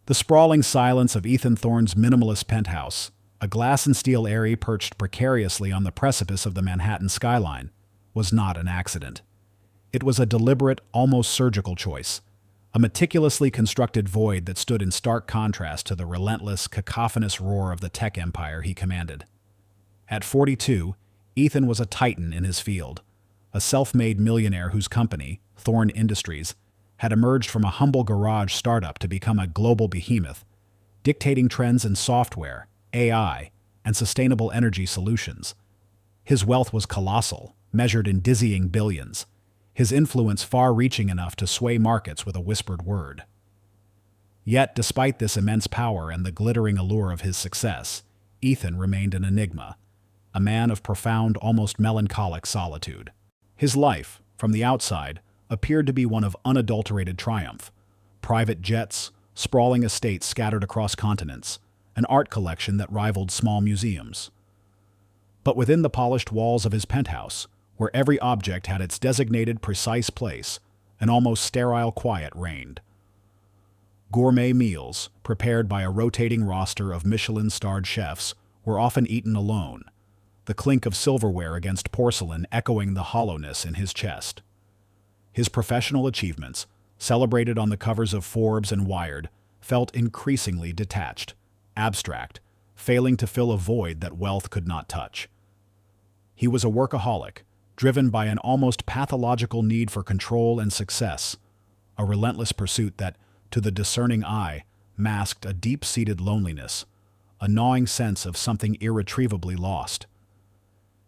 The sprawling silence of Ethan Thorne's minimalist penthouse, a glass and steel eyrie perched precariously on the precipice of the Manhattan skyline, was not an accident. It was a deliberate, almost surgical choice, a meticulously constructed void that stood in stark contrast to the relentless, cacophonous roar of the tech empire he commanded. At 42, Ethan was a titan in his field, a self-made millionaire whose company, Thorne Industries, had emerged from a humble garage startup to become a global behemoth, dictating trends in software, AI, and sustainable energy solutions. His wealth was colossal, measured in dizzying billions, his influence far-reaching enough to sway markets with a whispered word. Yet, despite this immense power and the glittering allure of his success, Ethan remained an enigma, a man of profound, almost melancholic solitude. His life, from the outside, appeared to be one of unadulterated triumph. Private jets, sprawling estates scattered across continents, an art collection that rivaled small museums. But within the polished walls of his penthouse, where every object had its designated precise place, an almost sterile quiet reigned. Gourmet meals, prepared by a rotating roster of Michelin-starred chefs, were often eaten alone, the clink of silverware against porcelain echoing the hollowness in his chest. His professional achievements, celebrated on the covers of Forbes and Wired, felt increasingly detached, abstract, failing to fill a void that wealth could not touch. He was a workaholic, driven by an almost pathological need for control and success, a relentless pursuit that, to the discerning eye, masked a deep-seated loneliness, a gnawing sense of something irretrievably lost.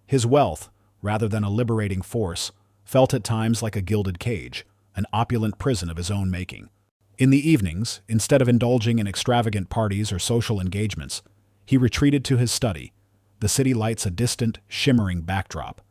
His wealth, rather than a liberating force, felt at times like a gilded cage, an opulent prison of his own making. In the evenings, instead of indulging in extravagant parties or social engagements, he retreated to his study, the city lights a distant, shimmering backdrop.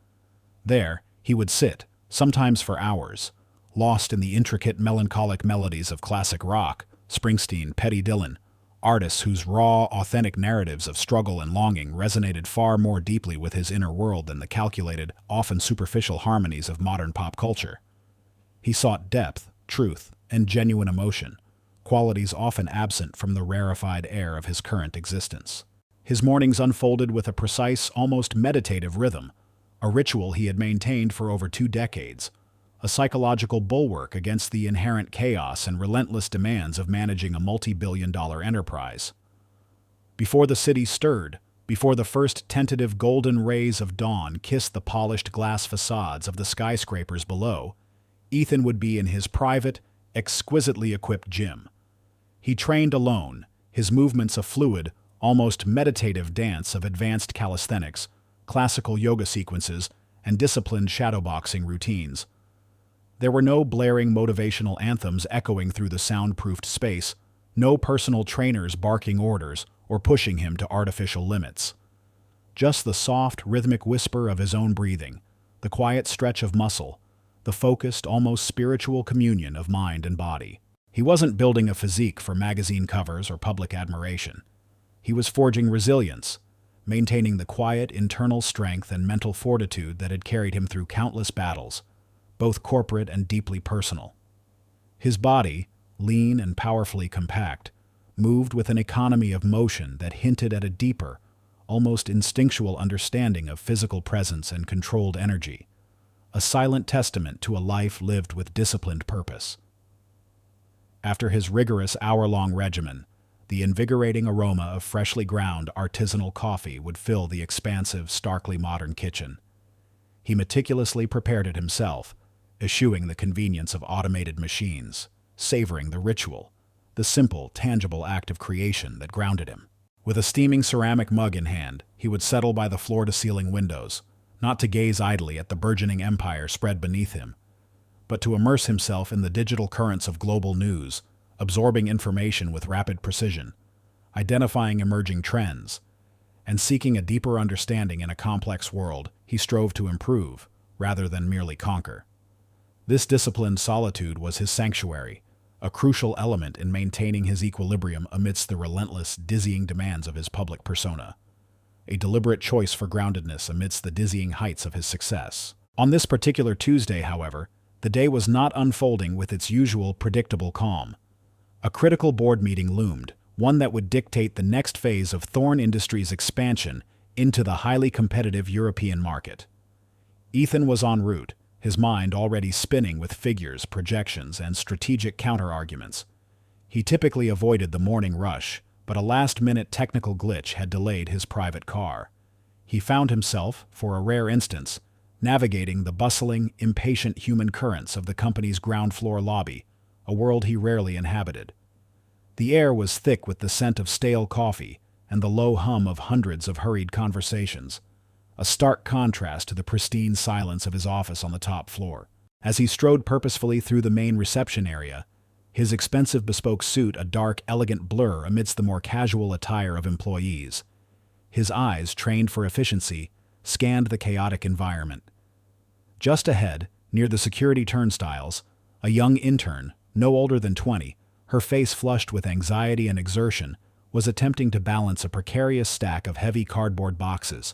There, he would sit, sometimes for hours, lost in the intricate, melancholic melodies of classic rock, Springsteen, Petty Dylan, artists whose raw, authentic narratives of struggle and longing resonated far more deeply with his inner world than the calculated, often superficial harmonies of modern pop culture. He sought depth, truth, and genuine emotion, qualities often absent from the rarefied air of his current existence. His mornings unfolded with a precise, almost meditative rhythm, a ritual he had maintained for over 2 decades, a psychological bulwark against the inherent chaos and relentless demands of managing a multi-billion-dollar enterprise. Before the city stirred, before the first tentative golden rays of dawn kissed the polished glass facades of the skyscrapers below, Ethan would be in his private, exquisitely equipped gym. He trained alone, his movements a fluid, almost meditative dance of advanced calisthenics, classical yoga sequences, and disciplined shadowboxing routines. There were no blaring motivational anthems echoing through the soundproofed space, no personal trainers barking orders or pushing him to artificial limits. Just the soft, rhythmic whisper of his own breathing, the quiet stretch of muscle, the focused, almost spiritual communion of mind and body. He wasn't building a physique for magazine covers or public admiration. He was forging resilience, maintaining the quiet internal strength and mental fortitude that had carried him through countless battles, both corporate and deeply personal. His body, lean and powerfully compact, moved with an economy of motion that hinted at a deeper, almost instinctual understanding of physical presence and controlled energy, a silent testament to a life lived with disciplined purpose. After his rigorous hour-long regimen, the invigorating aroma of freshly ground artisanal coffee would fill the expansive, starkly modern kitchen. He meticulously prepared it himself, eschewing the convenience of automated machines, savoring the ritual, the simple, tangible act of creation that grounded him. With a steaming ceramic mug in hand, he would settle by the floor-to-ceiling windows, not to gaze idly at the burgeoning empire spread beneath him, but to immerse himself in the digital currents of global news, absorbing information with rapid precision, identifying emerging trends, and seeking a deeper understanding in a complex world he strove to improve, rather than merely conquer. This disciplined solitude was his sanctuary, a crucial element in maintaining his equilibrium amidst the relentless, dizzying demands of his public persona, a deliberate choice for groundedness amidst the dizzying heights of his success. On this particular Tuesday, however, the day was not unfolding with its usual predictable calm. A critical board meeting loomed, one that would dictate the next phase of Thorn Industries' expansion into the highly competitive European market. Ethan was en route, his mind already spinning with figures, projections, and strategic counter-arguments. He typically avoided the morning rush, but a last-minute technical glitch had delayed his private car. He found himself, for a rare instance, navigating the bustling, impatient human currents of the company's ground-floor lobby, a world he rarely inhabited. The air was thick with the scent of stale coffee and the low hum of hundreds of hurried conversations, a stark contrast to the pristine silence of his office on the top floor. As he strode purposefully through the main reception area, his expensive bespoke suit a dark, elegant blur amidst the more casual attire of employees. His eyes, trained for efficiency, scanned the chaotic environment. Just ahead, near the security turnstiles, a young intern, no older than 20, her face flushed with anxiety and exertion, was attempting to balance a precarious stack of heavy cardboard boxes.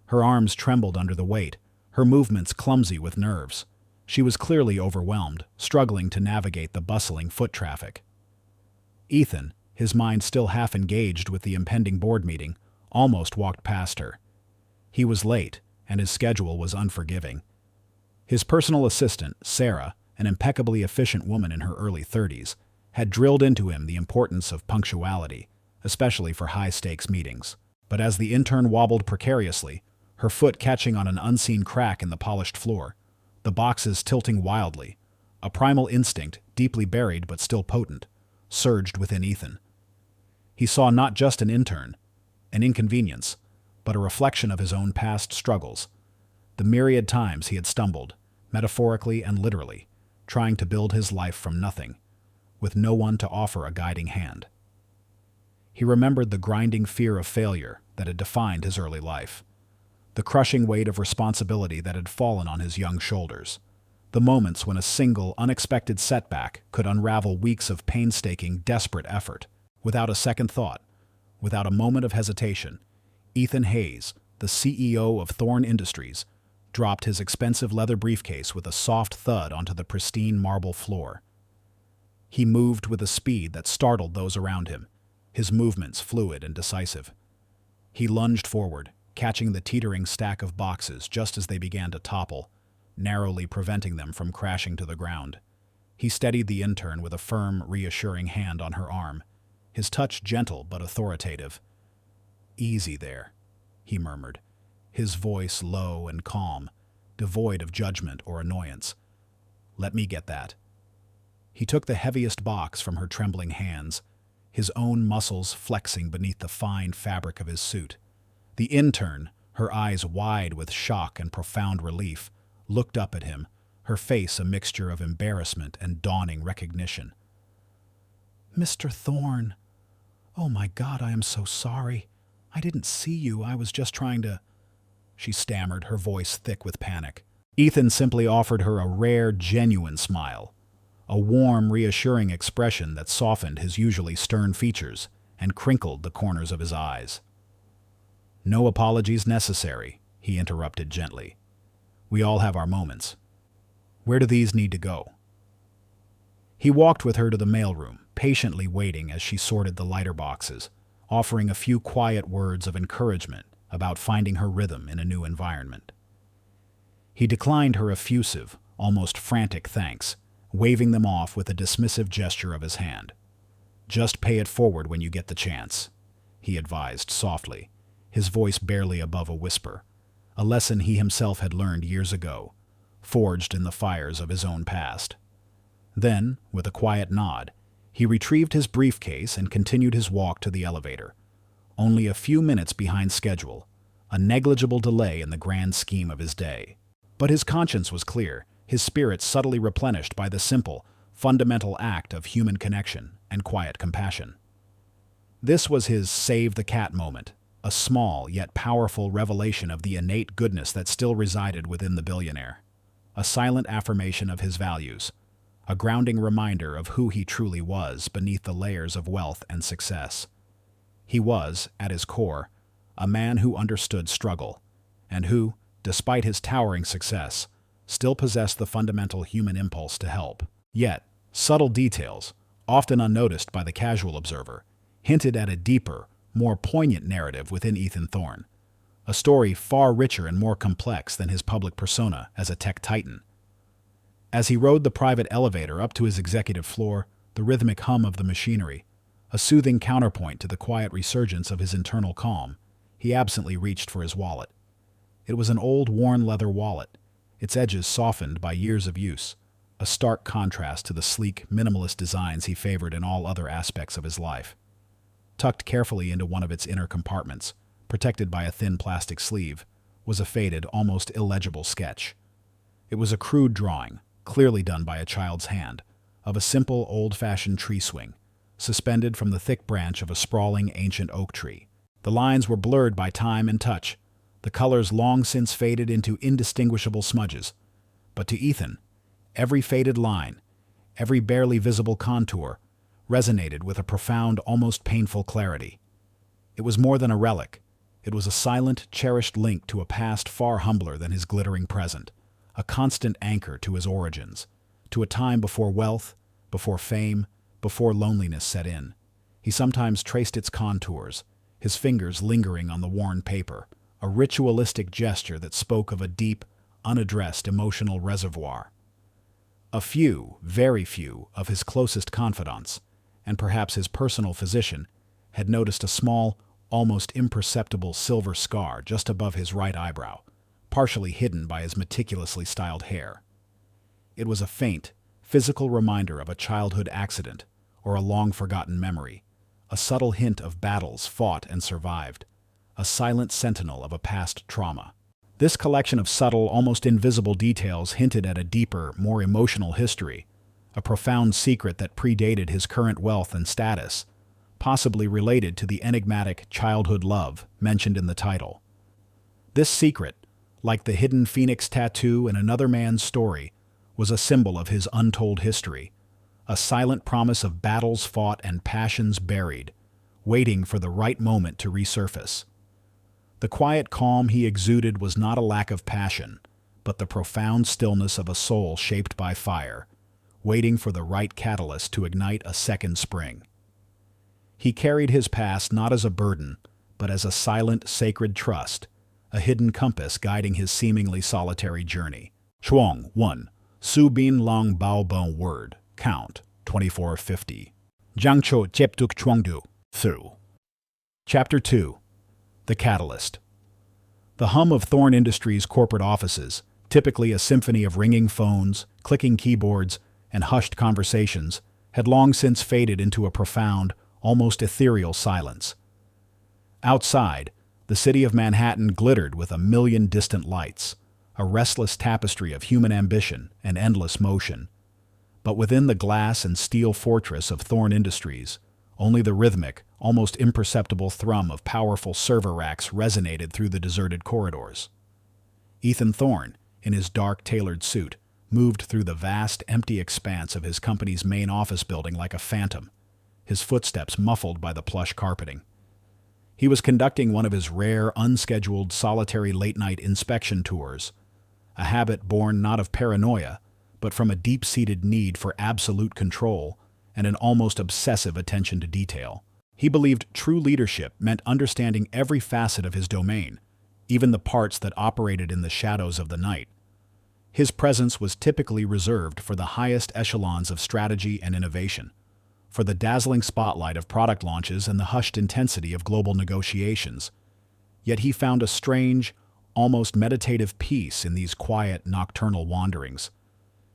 Her arms trembled under the weight, her movements clumsy with nerves. She was clearly overwhelmed, struggling to navigate the bustling foot traffic. Ethan, his mind still half engaged with the impending board meeting, almost walked past her. He was late, and his schedule was unforgiving. His personal assistant, Sarah, an impeccably efficient woman in her early 30s, had drilled into him the importance of punctuality, especially for high-stakes meetings. But as the intern wobbled precariously, her foot catching on an unseen crack in the polished floor, the boxes tilting wildly, a primal instinct, deeply buried but still potent, surged within Ethan. He saw not just an intern, an inconvenience, but a reflection of his own past struggles, the myriad times he had stumbled, metaphorically and literally, trying to build his life from nothing, with no one to offer a guiding hand. He remembered the grinding fear of failure that had defined his early life, the crushing weight of responsibility that had fallen on his young shoulders, the moments when a single, unexpected setback could unravel weeks of painstaking, desperate effort. Without a second thought, without a moment of hesitation, Ethan Hayes, the CEO of Thorn Industries, dropped his expensive leather briefcase with a soft thud onto the pristine marble floor. He moved with a speed that startled those around him, his movements fluid and decisive. He lunged forward, catching the teetering stack of boxes just as they began to topple, narrowly preventing them from crashing to the ground. He steadied the intern with a firm, reassuring hand on her arm, his touch gentle but authoritative. "Easy there," he murmured, his voice low and calm, devoid of judgment or annoyance. "Let me get that." He took the heaviest box from her trembling hands, his own muscles flexing beneath the fine fabric of his suit. The intern, her eyes wide with shock and profound relief, looked up at him, her face a mixture of embarrassment and dawning recognition. "Mr. Thorne, oh my God, I am so sorry. I didn't see you, I was just trying to—" She stammered, her voice thick with panic. Ethan simply offered her a rare, genuine smile, a warm, reassuring expression that softened his usually stern features and crinkled the corners of his eyes. "No apologies necessary," he interrupted gently. "We all have our moments. Where do these need to go?" He walked with her to the mailroom, patiently waiting as she sorted the lighter boxes, offering a few quiet words of encouragement about finding her rhythm in a new environment. He declined her effusive, almost frantic thanks, waving them off with a dismissive gesture of his hand. "Just pay it forward when you get the chance," he advised softly, his voice barely above a whisper, a lesson he himself had learned years ago, forged in the fires of his own past. Then, with a quiet nod, he retrieved his briefcase and continued his walk to the elevator, only a few minutes behind schedule, a negligible delay in the grand scheme of his day. But his conscience was clear, his spirit subtly replenished by the simple, fundamental act of human connection and quiet compassion. This was his save the cat moment, a small yet powerful revelation of the innate goodness that still resided within the billionaire, a silent affirmation of his values, a grounding reminder of who he truly was beneath the layers of wealth and success. He was, at his core, a man who understood struggle, and who, despite his towering success, still possessed the fundamental human impulse to help. Yet, subtle details, often unnoticed by the casual observer, hinted at a deeper, more poignant narrative within Ethan Thorne, a story far richer and more complex than his public persona as a tech titan. As he rode the private elevator up to his executive floor, the rhythmic hum of the machinery, a soothing counterpoint to the quiet resurgence of his internal calm, he absently reached for his wallet. It was an old, worn leather wallet, its edges softened by years of use, a stark contrast to the sleek, minimalist designs he favored in all other aspects of his life. Tucked carefully into one of its inner compartments, protected by a thin plastic sleeve, was a faded, almost illegible sketch. It was a crude drawing, clearly done by a child's hand, of a simple, old-fashioned tree swing, suspended from the thick branch of a sprawling, ancient oak tree. The lines were blurred by time and touch, the colors long since faded into indistinguishable smudges. But to Ethan, every faded line, every barely visible contour, resonated with a profound, almost painful clarity. It was more than a relic. It was a silent, cherished link to a past far humbler than his glittering present, a constant anchor to his origins, to a time before wealth, before fame, before loneliness set in. He sometimes traced its contours, his fingers lingering on the worn paper, a ritualistic gesture that spoke of a deep, unaddressed emotional reservoir. A few, very few, of his closest confidants, and perhaps his personal physician, had noticed a small, almost imperceptible silver scar just above his right eyebrow, partially hidden by his meticulously styled hair. It was a faint, physical reminder of a childhood accident or a long-forgotten memory, a subtle hint of battles fought and survived, a silent sentinel of a past trauma. This collection of subtle, almost invisible details hinted at a deeper, more emotional history, a profound secret that predated his current wealth and status, possibly related to the enigmatic childhood love mentioned in the title. This secret, like the hidden phoenix tattoo in another man's story, was a symbol of his untold history, a silent promise of battles fought and passions buried, waiting for the right moment to resurface. The quiet calm he exuded was not a lack of passion, but the profound stillness of a soul shaped by fire, waiting for the right catalyst to ignite a second spring. He carried his past not as a burden, but as a silent, sacred trust, a hidden compass guiding his seemingly solitary journey. Chuang 1. Su Bin Long Bao Bon Word. Count 2450. Jiangcho Cheptuk Chuangdu. Through. Chapter 2. The Catalyst. The hum of Thorne Industries' corporate offices, typically a symphony of ringing phones, clicking keyboards, and hushed conversations, had long since faded into a profound, almost ethereal silence. Outside, the city of Manhattan glittered with a million distant lights, a restless tapestry of human ambition and endless motion. But within the glass and steel fortress of Thorne Industries, only the rhythmic, almost imperceptible thrum of powerful server racks resonated through the deserted corridors. Ethan Thorne, in his dark, tailored suit, moved through the vast, empty expanse of his company's main office building like a phantom, his footsteps muffled by the plush carpeting. He was conducting one of his rare, unscheduled, solitary late-night inspection tours, a habit born not of paranoia, but from a deep-seated need for absolute control and an almost obsessive attention to detail. He believed true leadership meant understanding every facet of his domain, even the parts that operated in the shadows of the night. His presence was typically reserved for the highest echelons of strategy and innovation, for the dazzling spotlight of product launches and the hushed intensity of global negotiations. Yet he found a strange, almost meditative peace in these quiet, nocturnal wanderings.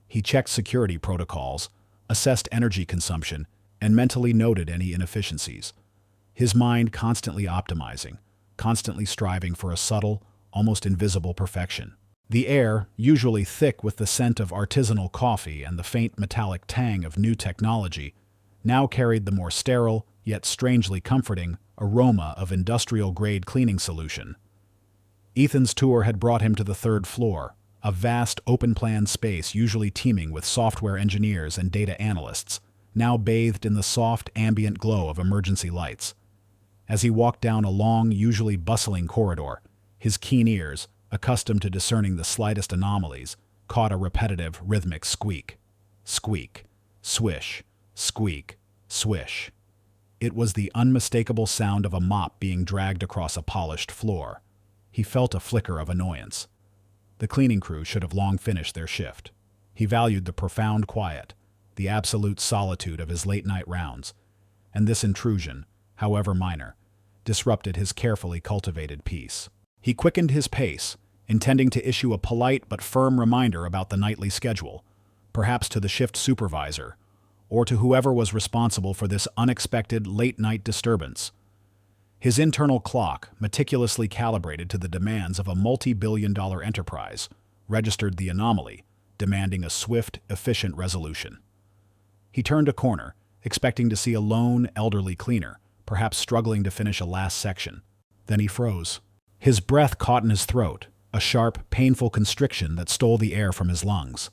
He checked security protocols, assessed energy consumption, and mentally noted any inefficiencies. His mind constantly optimizing, constantly striving for a subtle, almost invisible perfection. The air, usually thick with the scent of artisanal coffee and the faint metallic tang of new technology, now carried the more sterile, yet strangely comforting, aroma of industrial-grade cleaning solution. Ethan's tour had brought him to the third floor, a vast open-plan space usually teeming with software engineers and data analysts, now bathed in the soft, ambient glow of emergency lights. As he walked down a long, usually bustling corridor, his keen ears, accustomed to discerning the slightest anomalies, caught a repetitive, rhythmic squeak. Squeak, swish, squeak, Swish. It was the unmistakable sound of a mop being dragged across a polished floor. He felt a flicker of annoyance. The cleaning crew should have long finished their shift. He valued the profound quiet, the absolute solitude of his late-night rounds, and this intrusion, however minor, disrupted his carefully cultivated peace. He quickened his pace, intending to issue a polite but firm reminder about the nightly schedule, perhaps to the shift supervisor, or to whoever was responsible for this unexpected late-night disturbance. His internal clock, meticulously calibrated to the demands of a multi-billion-dollar enterprise, registered the anomaly, demanding a swift, efficient resolution. He turned a corner, expecting to see a lone, elderly cleaner, perhaps struggling to finish a last section. Then he froze. His breath caught in his throat, a sharp, painful constriction that stole the air from his lungs.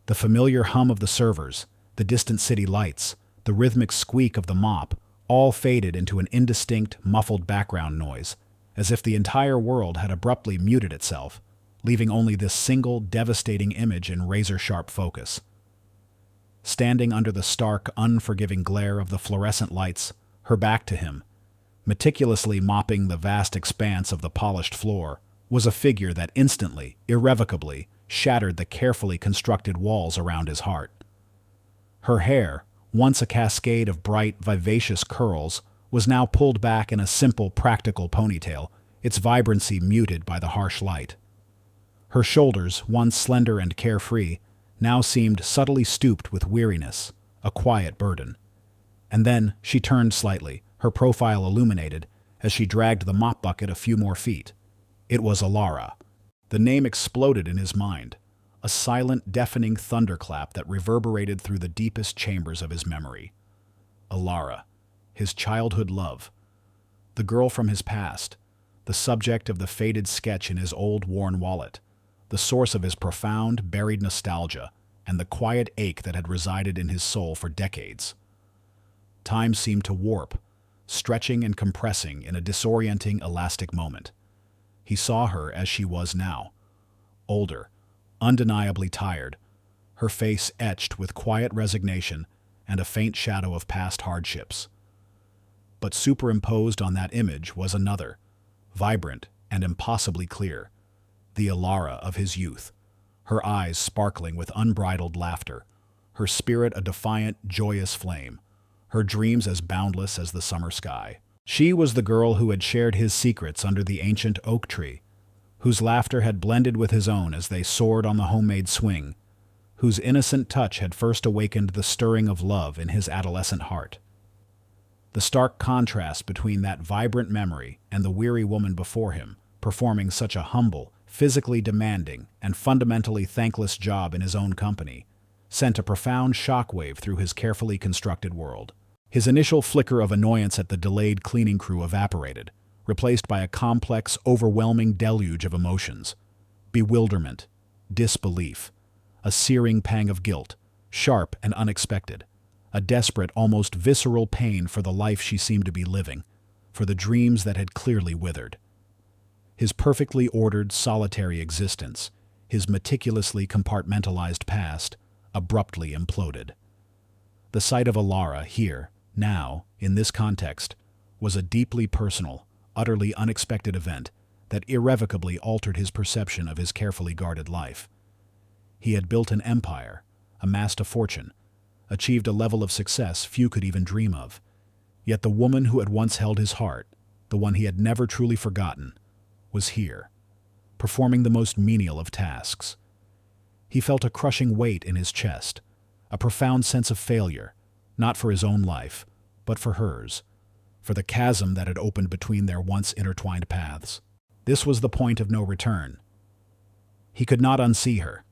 The familiar hum of the servers, the distant city lights, the rhythmic squeak of the mop, all faded into an indistinct, muffled background noise, as if the entire world had abruptly muted itself, leaving only this single, devastating image in razor-sharp focus. Standing under the stark, unforgiving glare of the fluorescent lights, her back to him, meticulously mopping the vast expanse of the polished floor, was a figure that instantly, irrevocably, shattered the carefully constructed walls around his heart. Her hair, once a cascade of bright, vivacious curls, was now pulled back in a simple, practical ponytail, its vibrancy muted by the harsh light. Her shoulders, once slender and carefree, now seemed subtly stooped with weariness, a quiet burden. And then she turned slightly, her profile illuminated, as she dragged the mop bucket a few more feet. It was Alara. The name exploded in his mind, a silent, deafening thunderclap that reverberated through the deepest chambers of his memory. Alara, his childhood love, the girl from his past, the subject of the faded sketch in his old worn wallet, the source of his profound, buried nostalgia, and the quiet ache that had resided in his soul for decades. Time seemed to warp, stretching and compressing in a disorienting, elastic moment. He saw her as she was now, older, undeniably tired, her face etched with quiet resignation and a faint shadow of past hardships. But superimposed on that image was another, vibrant and impossibly clear, the Alara of his youth, her eyes sparkling with unbridled laughter, her spirit a defiant, joyous flame, her dreams as boundless as the summer sky. She was the girl who had shared his secrets under the ancient oak tree, whose laughter had blended with his own as they soared on the homemade swing, whose innocent touch had first awakened the stirring of love in his adolescent heart. The stark contrast between that vibrant memory and the weary woman before him, performing such a humble, physically demanding, and fundamentally thankless job in his own company, sent a profound shockwave through his carefully constructed world. His initial flicker of annoyance at the delayed cleaning crew evaporated, replaced by a complex, overwhelming deluge of emotions: bewilderment, disbelief, a searing pang of guilt, sharp and unexpected, a desperate, almost visceral pain for the life she seemed to be living, for the dreams that had clearly withered. His perfectly ordered, solitary existence, his meticulously compartmentalized past, abruptly imploded. The sight of Alara here, now, in this context, was a deeply personal, utterly unexpected event that irrevocably altered his perception of his carefully guarded life. He had built an empire, amassed a fortune, achieved a level of success few could even dream of. Yet the woman who had once held his heart, the one he had never truly forgotten, was here, performing the most menial of tasks. He felt a crushing weight in his chest, a profound sense of failure, not for his own life, but for hers, for the chasm that had opened between their once intertwined paths. This was the point of no return. He could not unsee her.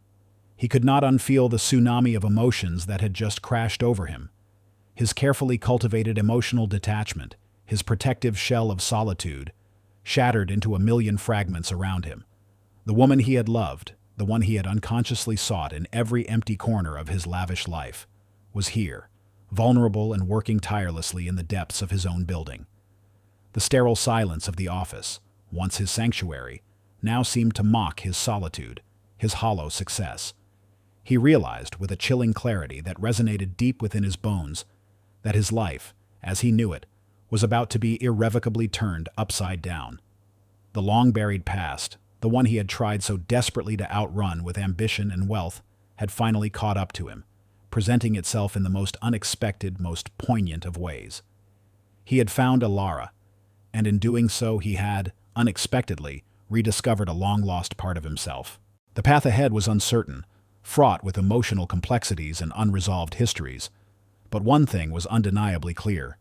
He could not unfeel the tsunami of emotions that had just crashed over him. His carefully cultivated emotional detachment, his protective shell of solitude, shattered into a million fragments around him. The woman he had loved, the one he had unconsciously sought in every empty corner of his lavish life, was here, vulnerable and working tirelessly in the depths of his own building. The sterile silence of the office, once his sanctuary, now seemed to mock his solitude, his hollow success. He realized with a chilling clarity that resonated deep within his bones that his life, as he knew it, was about to be irrevocably turned upside down. The long-buried past, the one he had tried so desperately to outrun with ambition and wealth, had finally caught up to him, presenting itself in the most unexpected, most poignant of ways. He had found Alara, and in doing so he had, unexpectedly, rediscovered a long-lost part of himself. The path ahead was uncertain, fraught with emotional complexities and unresolved histories, but one thing was undeniably clear.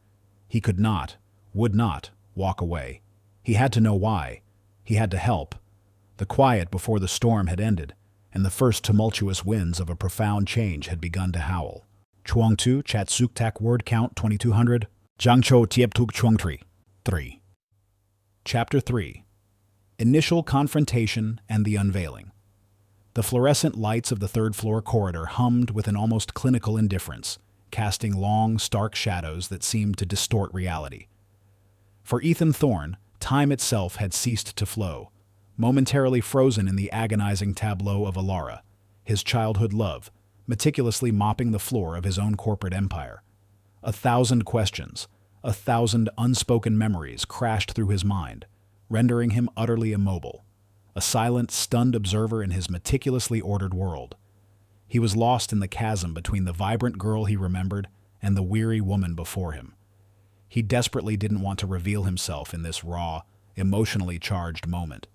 He could not, would not, walk away. He had to know why. He had to help. The quiet before the storm had ended, and the first tumultuous winds of a profound change had begun to howl. Chuang Tu Chat Suk Tak word count 2200. Jiangcho Tiep Tuk Chuang Tri. 3. Chapter 3. Initial Confrontation and the Unveiling. The fluorescent lights of the third-floor corridor hummed with an almost clinical indifference, casting long, stark shadows that seemed to distort reality. For Ethan Thorne, time itself had ceased to flow, momentarily frozen in the agonizing tableau of Alara, his childhood love, meticulously mopping the floor of his own corporate empire. 1,000 questions, 1,000 unspoken memories crashed through his mind, rendering him utterly immobile, a silent, stunned observer in his meticulously ordered world. He was lost in the chasm between the vibrant girl he remembered and the weary woman before him. He desperately didn't want to reveal himself in this raw, emotionally charged moment,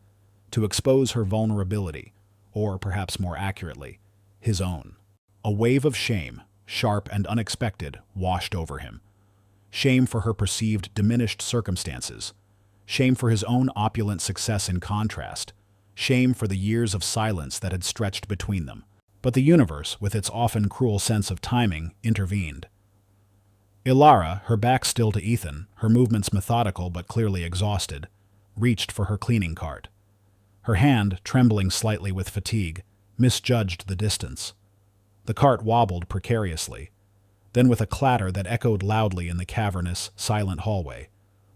to expose her vulnerability, or perhaps more accurately, his own. A wave of shame, sharp and unexpected, washed over him. Shame for her perceived diminished circumstances, shame for his own opulent success in contrast, shame for the years of silence that had stretched between them. But the universe, with its often cruel sense of timing, intervened. Ilara, her back still to Ethan, her movements methodical but clearly exhausted, reached for her cleaning cart. Her hand, trembling slightly with fatigue, misjudged the distance. The cart wobbled precariously. Then with a clatter that echoed loudly in the cavernous, silent hallway,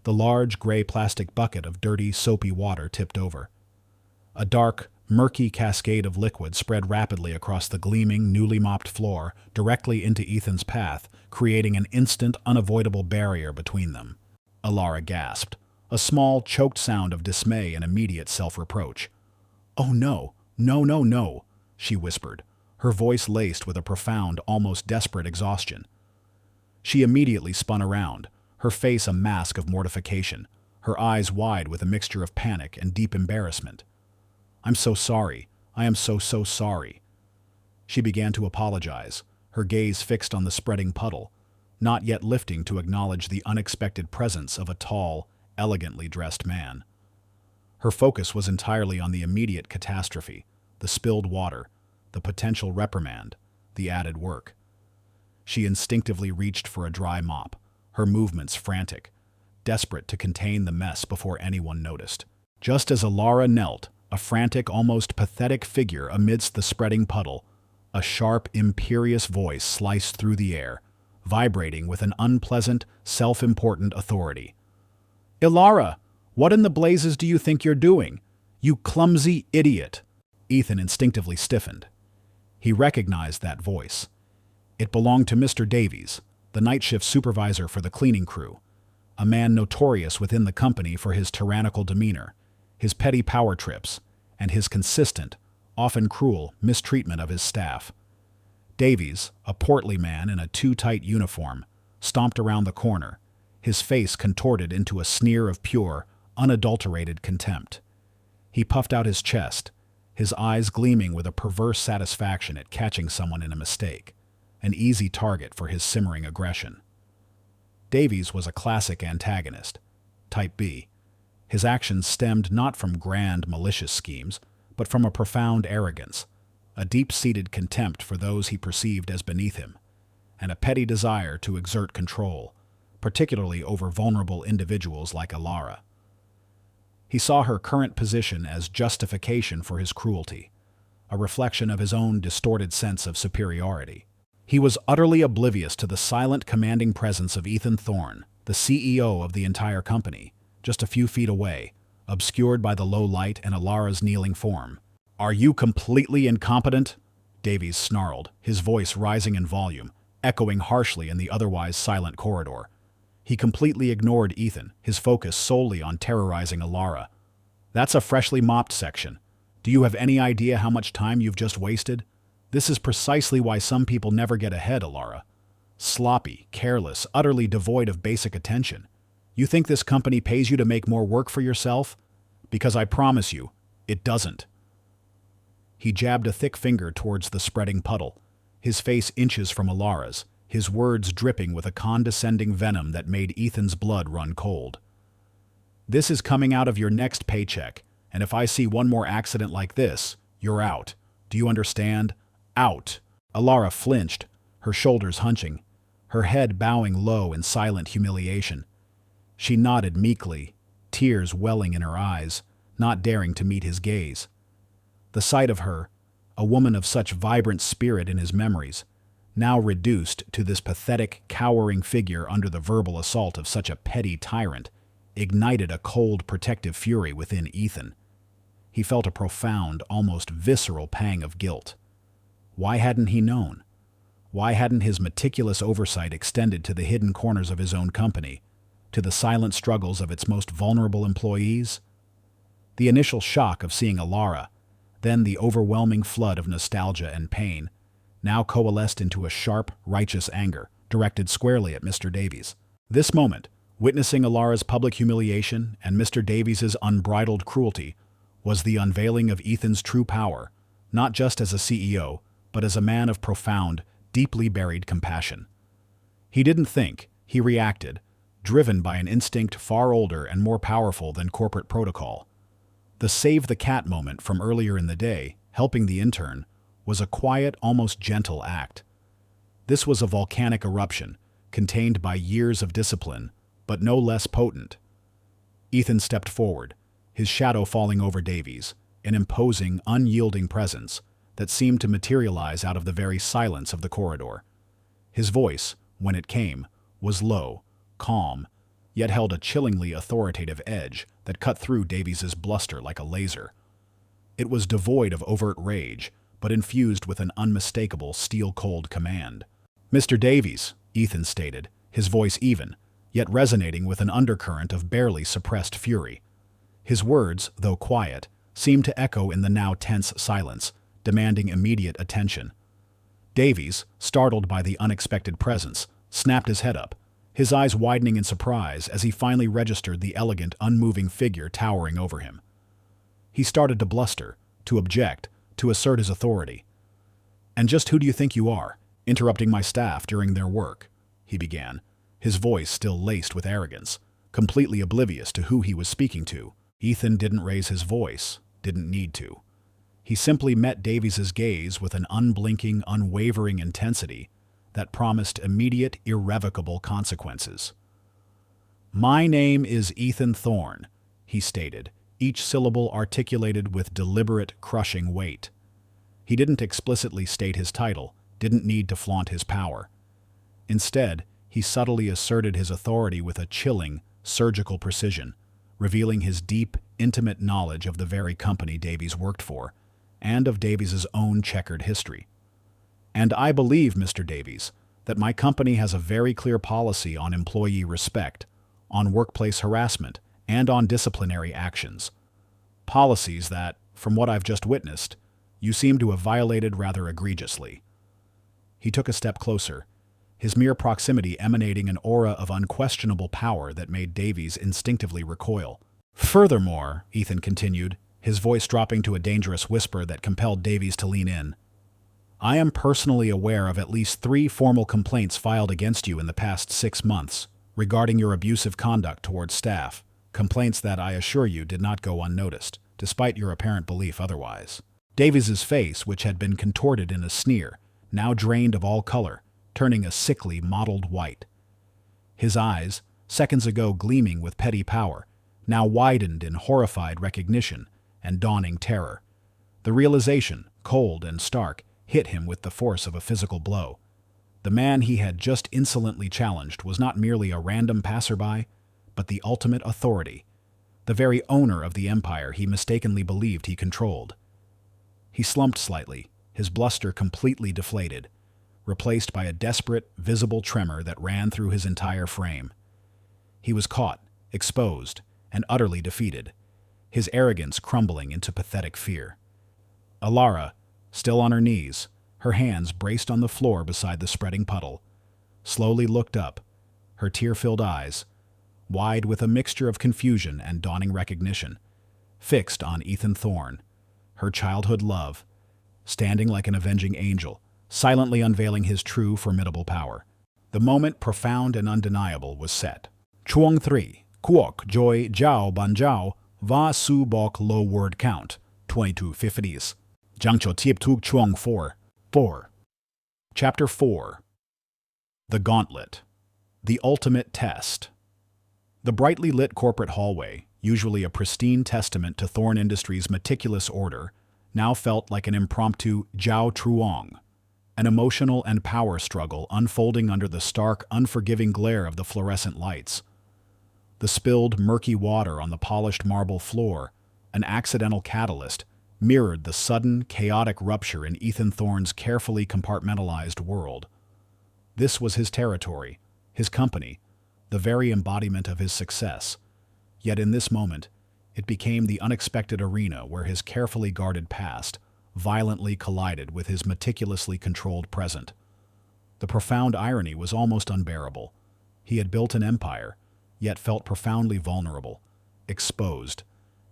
the large gray plastic bucket of dirty, soapy water tipped over. A dark, murky cascade of liquid spread rapidly across the gleaming, newly mopped floor, directly into Ethan's path, creating an instant, unavoidable barrier between them. Alara gasped, a small, choked sound of dismay and immediate self-reproach. "Oh no, no, no, no," she whispered, her voice laced with a profound, almost desperate exhaustion. She immediately spun around, her face a mask of mortification, her eyes wide with a mixture of panic and deep embarrassment. "I'm so sorry. I am so sorry." She began to apologize, her gaze fixed on the spreading puddle, not yet lifting to acknowledge the unexpected presence of a tall, elegantly dressed man. Her focus was entirely on the immediate catastrophe, the spilled water, the potential reprimand, the added work. She instinctively reached for a dry mop, her movements frantic, desperate to contain the mess before anyone noticed. Just as Alara knelt, a frantic, almost pathetic figure amidst the spreading puddle, a sharp, imperious voice sliced through the air, vibrating with an unpleasant, self-important authority. "Ilara, what in the blazes do you think you're doing? You clumsy idiot!" Ethan instinctively stiffened. He recognized that voice. It belonged to Mr. Davies, the night shift supervisor for the cleaning crew, a man notorious within the company for his tyrannical demeanor, his petty power trips, and his consistent, often cruel, mistreatment of his staff. Davies, a portly man in a too-tight uniform, stomped around the corner, his face contorted into a sneer of pure, unadulterated contempt. He puffed out his chest, his eyes gleaming with a perverse satisfaction at catching someone in a mistake, an easy target for his simmering aggression. Davies was a classic antagonist, Type B. His actions stemmed not from grand, malicious schemes, but from a profound arrogance, a deep-seated contempt for those he perceived as beneath him, and a petty desire to exert control, particularly over vulnerable individuals like Alara. He saw her current position as justification for his cruelty, a reflection of his own distorted sense of superiority. He was utterly oblivious to the silent, commanding presence of Ethan Thorne, the CEO of the entire company, just a few feet away, obscured by the low light and Alara's kneeling form. "Are you completely incompetent?" Davies snarled, his voice rising in volume. echoing harshly in the otherwise silent corridor. He completely ignored Ethan, his focus solely on terrorizing Alara. "That's a freshly mopped section. Do you have any idea how much time you've just wasted? This is precisely why some people never get ahead, Alara. Sloppy, careless, utterly devoid of basic attention. You think this company pays you to make more work for yourself? Because I promise you, it doesn't." He jabbed a thick finger towards the spreading puddle, his face inches from Alara's, his words dripping with a condescending venom that made Ethan's blood run cold. "This is coming out of your next paycheck, and if I see one more accident like this, you're out. Do you understand? Out." Alara flinched, her shoulders hunching, her head bowing low in silent humiliation. She nodded meekly, tears welling in her eyes, not daring to meet his gaze. The sight of her, a woman of such vibrant spirit in his memories, now reduced to this pathetic, cowering figure under the verbal assault of such a petty tyrant, ignited a cold, protective fury within Ethan. He felt a profound, almost visceral pang of guilt. Why hadn't he known? Why hadn't his meticulous oversight extended to the hidden corners of his own company, to the silent struggles of its most vulnerable employees? The initial shock of seeing Alara, then the overwhelming flood of nostalgia and pain, now coalesced into a sharp, righteous anger, directed squarely at Mr. Davies. This moment, witnessing Alara's public humiliation and Mr. Davies's unbridled cruelty, was the unveiling of Ethan's true power, not just as a CEO, but as a man of profound, deeply buried compassion. He didn't think, he reacted, driven by an instinct far older and more powerful than corporate protocol. The save the cat moment from earlier in the day, helping the intern, was a quiet, almost gentle act. This was a volcanic eruption, contained by years of discipline, but no less potent. Ethan stepped forward, his shadow falling over Davies, an imposing, unyielding presence that seemed to materialize out of the very silence of the corridor. His voice, when it came, was low, calm, yet held a chillingly authoritative edge that cut through Davies's bluster like a laser. It was devoid of overt rage, but infused with an unmistakable steel-cold command. "Mr. Davies," Ethan stated, his voice even, yet resonating with an undercurrent of barely suppressed fury. His words, though quiet, seemed to echo in the now tense silence, demanding immediate attention. Davies, startled by the unexpected presence, snapped his head up, his eyes widening in surprise as he finally registered the elegant, unmoving figure towering over him. He started to bluster, to object, to assert his authority. "And just who do you think you are, interrupting my staff during their work?" he began, his voice still laced with arrogance, completely oblivious to who he was speaking to. Ethan didn't raise his voice, didn't need to. He simply met Davies's gaze with an unblinking, unwavering intensity that promised immediate, irrevocable consequences. "My name is Ethan Thorne," he stated, each syllable articulated with deliberate, crushing weight. He didn't explicitly state his title, didn't need to flaunt his power. Instead, he subtly asserted his authority with a chilling, surgical precision, revealing his deep, intimate knowledge of the very company Davies worked for, and of Davies's own checkered history. "And I believe, Mr. Davies, that my company has a very clear policy on employee respect, on workplace harassment, and on disciplinary actions. Policies that, from what I've just witnessed, you seem to have violated rather egregiously." He took a step closer, his mere proximity emanating an aura of unquestionable power that made Davies instinctively recoil. "Furthermore," Ethan continued, his voice dropping to a dangerous whisper that compelled Davies to lean in, "I am personally aware of at least 3 formal complaints filed against you in the past 6 months regarding your abusive conduct towards staff, complaints that I assure you did not go unnoticed, despite your apparent belief otherwise." Davies's face, which had been contorted in a sneer, now drained of all color, turning a sickly, mottled white. His eyes, seconds ago gleaming with petty power, now widened in horrified recognition and dawning terror. The realization, cold and stark, hit him with the force of a physical blow. The man he had just insolently challenged was not merely a random passerby, but the ultimate authority, the very owner of the empire he mistakenly believed he controlled. He slumped slightly, his bluster completely deflated, replaced by a desperate, visible tremor that ran through his entire frame. He was caught, exposed, and utterly defeated, his arrogance crumbling into pathetic fear. Alara, still on her knees, her hands braced on the floor beside the spreading puddle, slowly looked up, her tear-filled eyes, wide with a mixture of confusion and dawning recognition, fixed on Ethan Thorne, her childhood love, standing like an avenging angel, silently unveiling his true, formidable power. The moment, profound and undeniable, was set. Chuang 3, Kuok, Joy, Jiao, Banjiao, Va Su Bok Low Word Count, 2250s. Jiangqiu Tip Tuk Chuang 4. Chapter 4. The Gauntlet. The Ultimate Test. The brightly lit corporate hallway, usually a pristine testament to Thorne Industries' meticulous order, now felt like an impromptu Jiao Truong, an emotional and power struggle unfolding under the stark, unforgiving glare of the fluorescent lights. The spilled, murky water on the polished marble floor, an accidental catalyst, mirrored the sudden, chaotic rupture in Ethan Thorne's carefully compartmentalized world. This was his territory, his company, the very embodiment of his success. Yet in this moment, it became the unexpected arena where his carefully guarded past violently collided with his meticulously controlled present. The profound irony was almost unbearable. He had built an empire, yet felt profoundly vulnerable, exposed,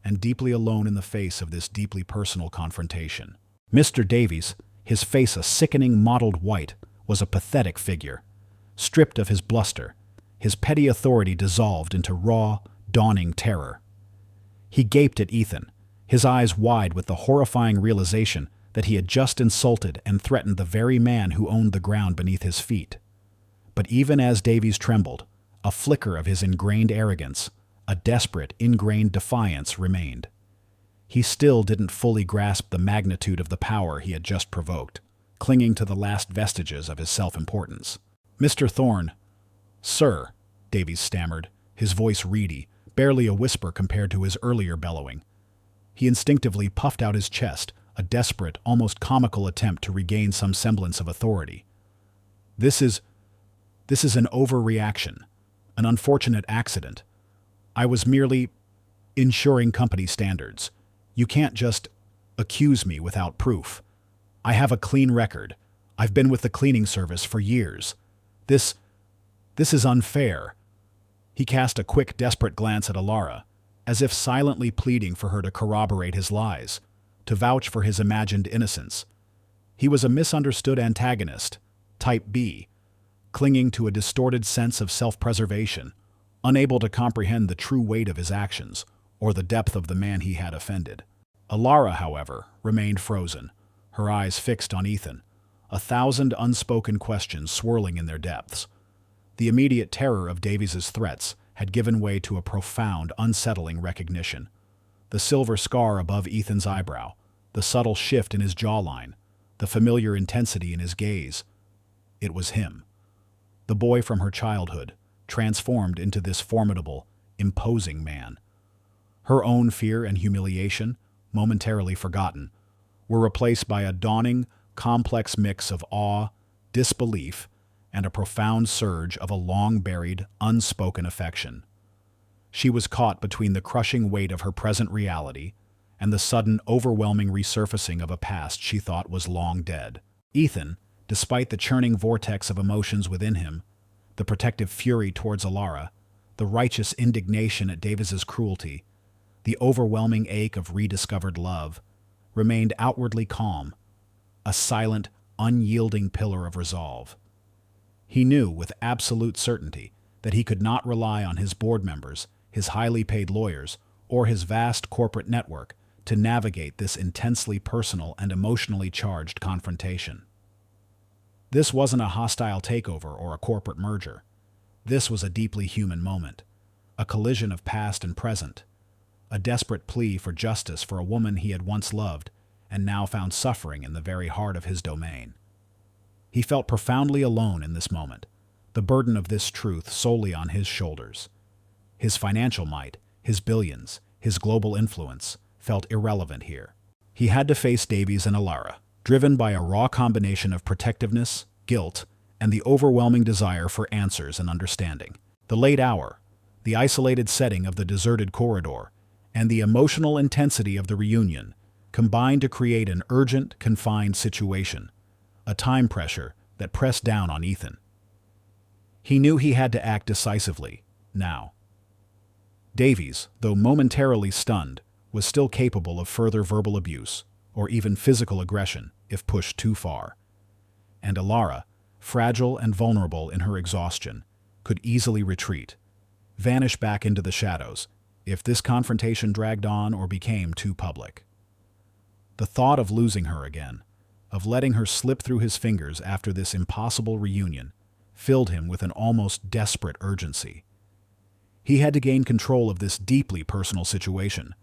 and deeply alone in the face of this deeply personal confrontation. Mr. Davies, his face a sickening mottled white, was a pathetic figure. Stripped of his bluster, his petty authority dissolved into raw, dawning terror. He gaped at Ethan, his eyes wide with the horrifying realization that he had just insulted and threatened the very man who owned the ground beneath his feet. But even as Davies trembled, a flicker of his ingrained arrogance, a desperate, ingrained defiance remained. He still didn't fully grasp the magnitude of the power he had just provoked, clinging to the last vestiges of his self-importance. "Mr. Thorne." "Sir," Davies stammered, his voice reedy, barely a whisper compared to his earlier bellowing. He instinctively puffed out his chest, a desperate, almost comical attempt to regain some semblance of authority. This is an overreaction, an unfortunate accident. I was merely ensuring company standards. You can't just accuse me without proof. I have a clean record. I've been with the cleaning service for years. This is unfair." He cast a quick, desperate glance at Alara, as if silently pleading for her to corroborate his lies, to vouch for his imagined innocence. He was a misunderstood antagonist, Type B, clinging to a distorted sense of self-preservation, unable to comprehend the true weight of his actions or the depth of the man he had offended. Alara, however, remained frozen, her eyes fixed on Ethan, 1,000 unspoken questions swirling in their depths. The immediate terror of Davies's threats had given way to a profound, unsettling recognition. The silver scar above Ethan's eyebrow, the subtle shift in his jawline, the familiar intensity in his gaze. It was him. The boy from her childhood, transformed into this formidable, imposing man. Her own fear and humiliation, momentarily forgotten, were replaced by a dawning, complex mix of awe, disbelief, and a profound surge of a long-buried, unspoken affection. She was caught between the crushing weight of her present reality and the sudden, overwhelming resurfacing of a past she thought was long dead. Ethan, despite the churning vortex of emotions within him, the protective fury towards Alara, the righteous indignation at Davies's cruelty, the overwhelming ache of rediscovered love, remained outwardly calm, a silent, unyielding pillar of resolve. He knew with absolute certainty that he could not rely on his board members, his highly paid lawyers, or his vast corporate network to navigate this intensely personal and emotionally charged confrontation. This wasn't a hostile takeover or a corporate merger. This was a deeply human moment, a collision of past and present, a desperate plea for justice for a woman he had once loved and now found suffering in the very heart of his domain. He felt profoundly alone in this moment, the burden of this truth solely on his shoulders. His financial might, his billions, his global influence felt irrelevant here. He had to face Davies and Alara, driven by a raw combination of protectiveness, guilt, and the overwhelming desire for answers and understanding. The late hour, the isolated setting of the deserted corridor, and the emotional intensity of the reunion combined to create an urgent, confined situation, a time pressure that pressed down on Ethan. He knew he had to act decisively, now. Davies, though momentarily stunned, was still capable of further verbal abuse, or even physical aggression, if pushed too far. And Alara, fragile and vulnerable in her exhaustion, could easily retreat, vanish back into the shadows, if this confrontation dragged on or became too public. The thought of losing her again, of letting her slip through his fingers after this impossible reunion, filled him with an almost desperate urgency. He had to gain control of this deeply personal situation,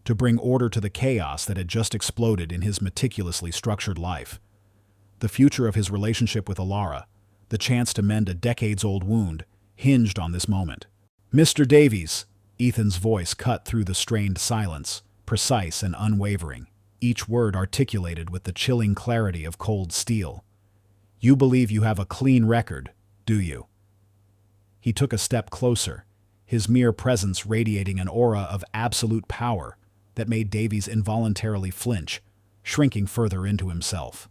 to bring order to the chaos that had just exploded in his meticulously structured life. The future of his relationship with Alara, the chance to mend a decades-old wound, hinged on this moment. "Mr. Davies," Ethan's voice cut through the strained silence, precise and unwavering, each word articulated with the chilling clarity of cold steel. "You believe you have a clean record, do you?" He took a step closer, his mere presence radiating an aura of absolute power that made Davies involuntarily flinch, shrinking further into himself.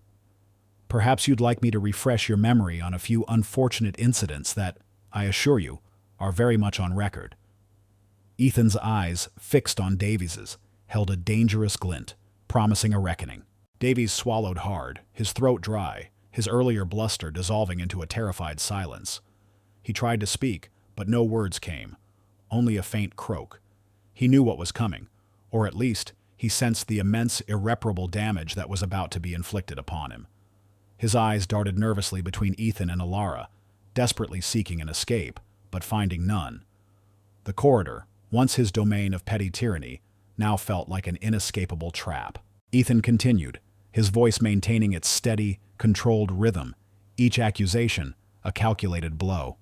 "Perhaps you'd like me to refresh your memory on a few unfortunate incidents that, I assure you, are very much on record." Ethan's eyes, fixed on Davies's, held a dangerous glint, promising a reckoning. Davies swallowed hard, his throat dry, his earlier bluster dissolving into a terrified silence. He tried to speak, but no words came, only a faint croak. He knew what was coming, or at least he sensed the immense, irreparable damage that was about to be inflicted upon him. His eyes darted nervously between Ethan and Alara, desperately seeking an escape, but finding none. The corridor, once his domain of petty tyranny, now felt like an inescapable trap. Ethan continued, his voice maintaining its steady, controlled rhythm, each accusation a calculated blow.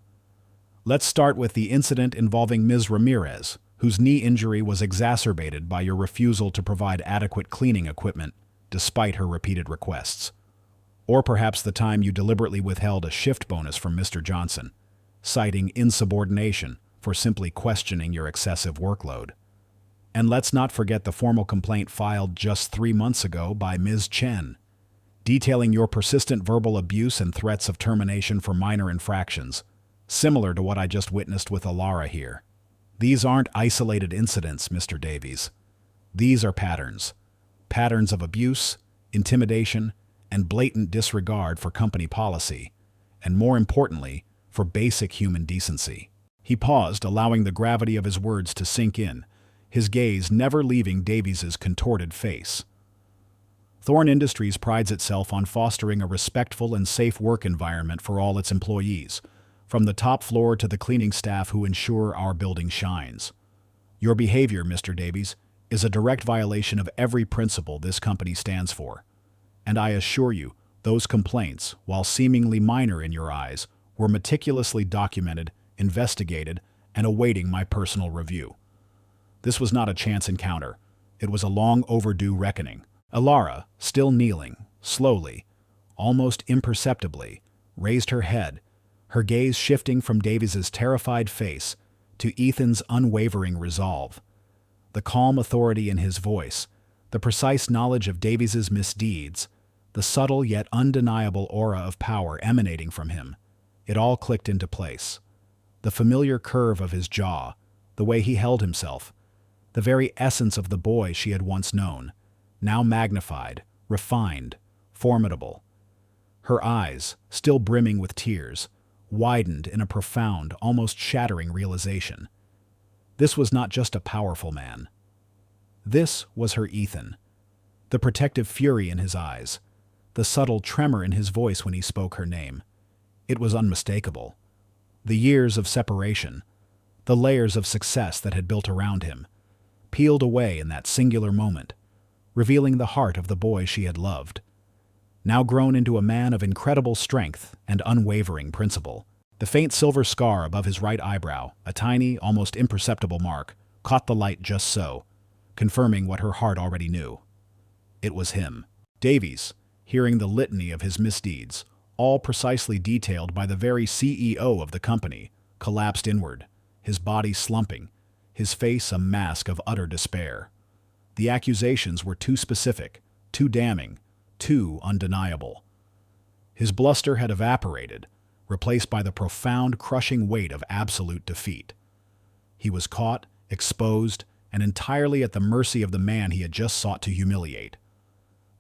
"Let's start with the incident involving Ms. Ramirez, whose knee injury was exacerbated by your refusal to provide adequate cleaning equipment, despite her repeated requests. Or perhaps the time you deliberately withheld a shift bonus from Mr. Johnson, citing insubordination for simply questioning your excessive workload. And let's not forget the formal complaint filed just 3 months ago by Ms. Chen, detailing your persistent verbal abuse and threats of termination for minor infractions, similar to what I just witnessed with Alara here. These aren't isolated incidents, Mr. Davies. These are patterns. Patterns of abuse, intimidation, and blatant disregard for company policy, and more importantly, for basic human decency." He paused, allowing the gravity of his words to sink in, his gaze never leaving Davies's contorted face. Thorne Industries prides itself on fostering a respectful and safe work environment for all its employees, from the top floor to the cleaning staff who ensure our building shines. Your behavior, Mr. Davies, is a direct violation of every principle this company stands for. And I assure you, those complaints, while seemingly minor in your eyes, were meticulously documented, investigated, and awaiting my personal review. This was not a chance encounter. It was a long overdue reckoning. Alara, still kneeling, slowly, almost imperceptibly, raised her head, her gaze shifting from Davies's terrified face to Ethan's unwavering resolve. The calm authority in his voice, the precise knowledge of Davies's misdeeds, the subtle yet undeniable aura of power emanating from him, it all clicked into place. The familiar curve of his jaw, the way he held himself, the very essence of the boy she had once known, now magnified, refined, formidable. Her eyes, still brimming with tears, widened in a profound, almost shattering realization. This was not just a powerful man. This was her Ethan. The protective fury in his eyes, the subtle tremor in his voice when he spoke her name. It was unmistakable. The years of separation, the layers of success that had built around him, peeled away in that singular moment, revealing the heart of the boy she had loved. Now grown into a man of incredible strength and unwavering principle. The faint silver scar above his right eyebrow, a tiny, almost imperceptible mark, caught the light just so, confirming what her heart already knew. It was him. Davies, hearing the litany of his misdeeds, all precisely detailed by the very CEO of the company, collapsed inward, his body slumping, his face a mask of utter despair. The accusations were too specific, too damning, too undeniable. His bluster had evaporated, replaced by the profound, crushing weight of absolute defeat. He was caught, exposed, and entirely at the mercy of the man he had just sought to humiliate.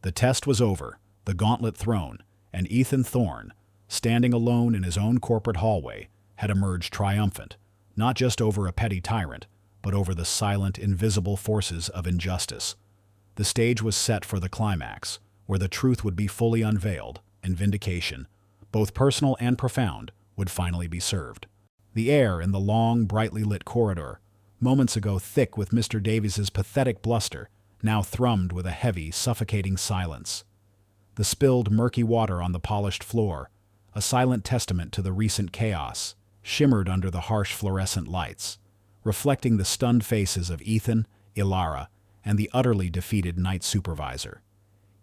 The test was over, the gauntlet thrown, and Ethan Thorne, standing alone in his own corporate hallway, had emerged triumphant, not just over a petty tyrant, but over the silent, invisible forces of injustice. The stage was set for the climax, where the truth would be fully unveiled, and vindication, both personal and profound, would finally be served. The air in the long, brightly lit corridor, moments ago thick with Mr. Davies's pathetic bluster, now thrummed with a heavy, suffocating silence. The spilled, murky water on the polished floor, a silent testament to the recent chaos, shimmered under the harsh fluorescent lights, reflecting the stunned faces of Ethan, Ilara, and the utterly defeated night supervisor.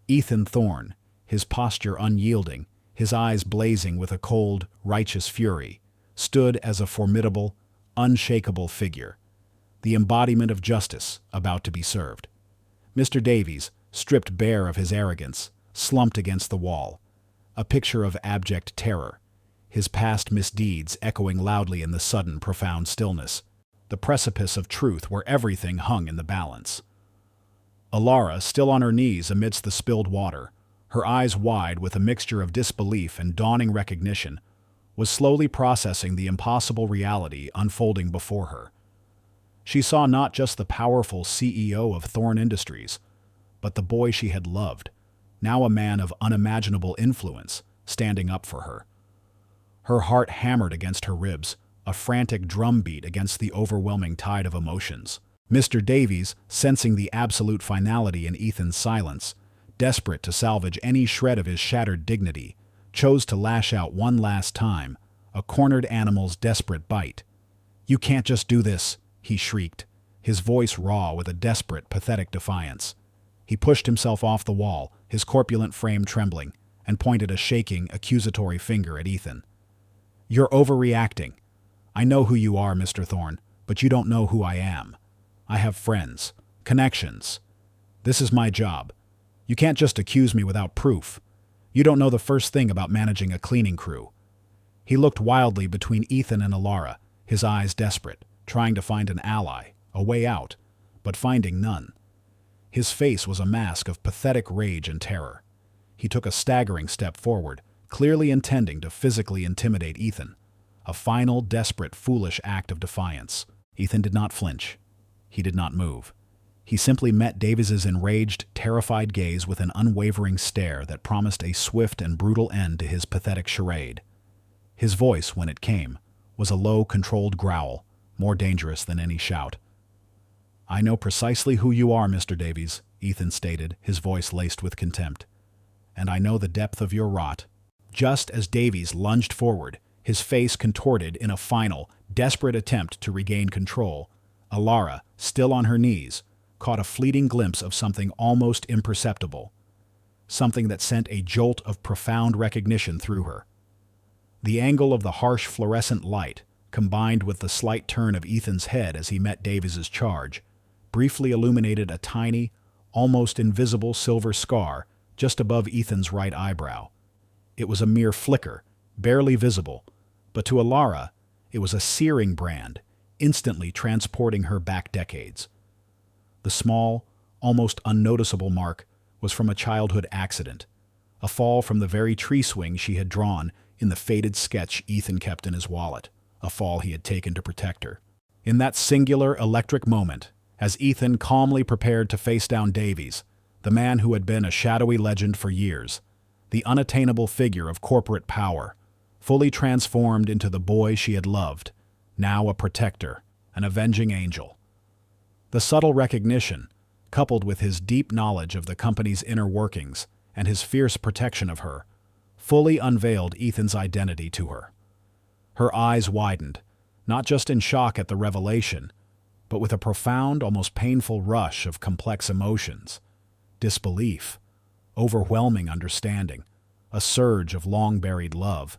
Ethan Thorne, his posture unyielding, his eyes blazing with a cold, righteous fury, stood as a formidable, unshakable figure, the embodiment of justice about to be served. Mr. Davies, stripped bare of his arrogance, slumped against the wall, a picture of abject terror, his past misdeeds echoing loudly in the sudden, profound stillness, the precipice of truth where everything hung in the balance. Ilara, still on her knees amidst the spilled water, her eyes wide with a mixture of disbelief and dawning recognition, was slowly processing the impossible reality unfolding before her. She saw not just the powerful CEO of Thorne Industries, but the boy she had loved, now a man of unimaginable influence, standing up for her. Her heart hammered against her ribs, a frantic drumbeat against the overwhelming tide of emotions. Mr. Davies, sensing the absolute finality in Ethan's silence, desperate to salvage any shred of his shattered dignity, chose to lash out one last time, a cornered animal's desperate bite. "You can't just do this," he shrieked, his voice raw with a desperate, pathetic defiance. He pushed himself off the wall, his corpulent frame trembling, and pointed a shaking, accusatory finger at Ethan. "You're overreacting. I know who you are, Mr. Thorne, but you don't know who I am. I have friends, connections. This is my job. You can't just accuse me without proof. You don't know the first thing about managing a cleaning crew." He looked wildly between Ethan and Ilara, his eyes desperate, trying to find an ally, a way out, but finding none. His face was a mask of pathetic rage and terror. He took a staggering step forward, clearly intending to physically intimidate Ethan, a final, desperate, foolish act of defiance. Ethan did not flinch. He did not move. He simply met Davies's enraged, terrified gaze with an unwavering stare that promised a swift and brutal end to his pathetic charade. His voice, when it came, was a low, controlled growl, more dangerous than any shout. "I know precisely who you are, Mr. Davies," Ethan stated, his voice laced with contempt. "And I know the depth of your rot." Just as Davies lunged forward, his face contorted in a final, desperate attempt to regain control, Ilara, still on her knees, caught a fleeting glimpse of something almost imperceptible, something that sent a jolt of profound recognition through her. The angle of the harsh fluorescent light, combined with the slight turn of Ethan's head as he met Davies's charge, briefly illuminated a tiny, almost invisible silver scar just above Ethan's right eyebrow. It was a mere flicker, barely visible, but to Ilara, it was a searing brand, instantly transporting her back decades. The small, almost unnoticeable mark was from a childhood accident, a fall from the very tree swing she had drawn in the faded sketch Ethan kept in his wallet, a fall he had taken to protect her. In that singular, electric moment, as Ethan calmly prepared to face down Davies, the man who had been a shadowy legend for years, the unattainable figure of corporate power, fully transformed into the boy she had loved, now a protector, an avenging angel. The subtle recognition, coupled with his deep knowledge of the company's inner workings and his fierce protection of her, fully unveiled Ethan's identity to her. Her eyes widened, not just in shock at the revelation, but with a profound, almost painful rush of complex emotions, disbelief, overwhelming understanding, a surge of long-buried love,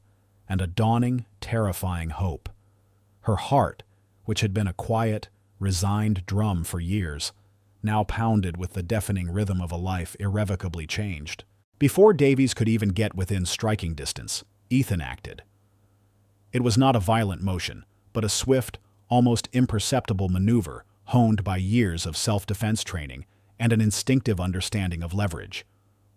and a dawning, terrifying hope. Her heart, which had been a quiet, resigned drum for years, now pounded with the deafening rhythm of a life irrevocably changed. Before Davies could even get within striking distance, Ethan acted. It was not a violent motion, but a swift, almost imperceptible maneuver honed by years of self-defense training and an instinctive understanding of leverage.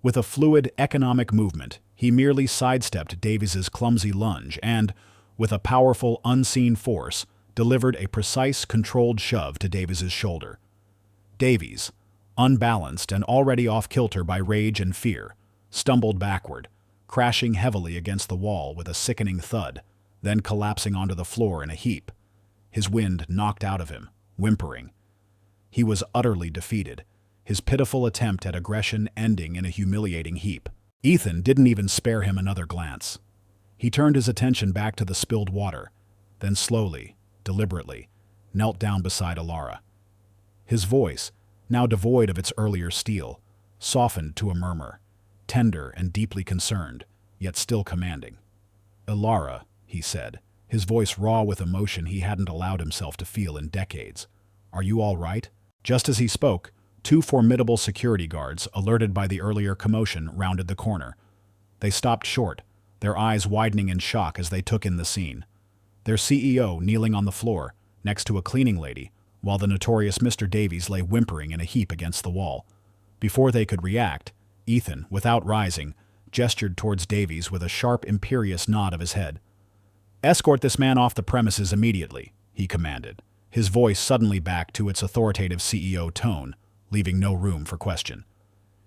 With a fluid, economic movement, he merely sidestepped Davies's clumsy lunge and, with a powerful, unseen force, delivered a precise, controlled shove to Davies's shoulder. Davies, unbalanced and already off-kilter by rage and fear, stumbled backward, crashing heavily against the wall with a sickening thud, then collapsing onto the floor in a heap, his wind knocked out of him, whimpering. He was utterly defeated, his pitiful attempt at aggression ending in a humiliating heap. Ethan didn't even spare him another glance. He turned his attention back to the spilled water, then slowly, deliberately, knelt down beside Alara. His voice, now devoid of its earlier steel, softened to a murmur, tender and deeply concerned, yet still commanding. "Alara," he said, his voice raw with emotion he hadn't allowed himself to feel in decades. "Are you all right?" Just as he spoke, two formidable security guards, alerted by the earlier commotion, rounded the corner. They stopped short, their eyes widening in shock as they took in the scene. Their CEO kneeling on the floor, next to a cleaning lady, while the notorious Mr. Davies lay whimpering in a heap against the wall. Before they could react, Ethan, without rising, gestured towards Davies with a sharp, imperious nod of his head. "Escort this man off the premises immediately," he commanded, his voice suddenly back to its authoritative CEO tone, leaving no room for question.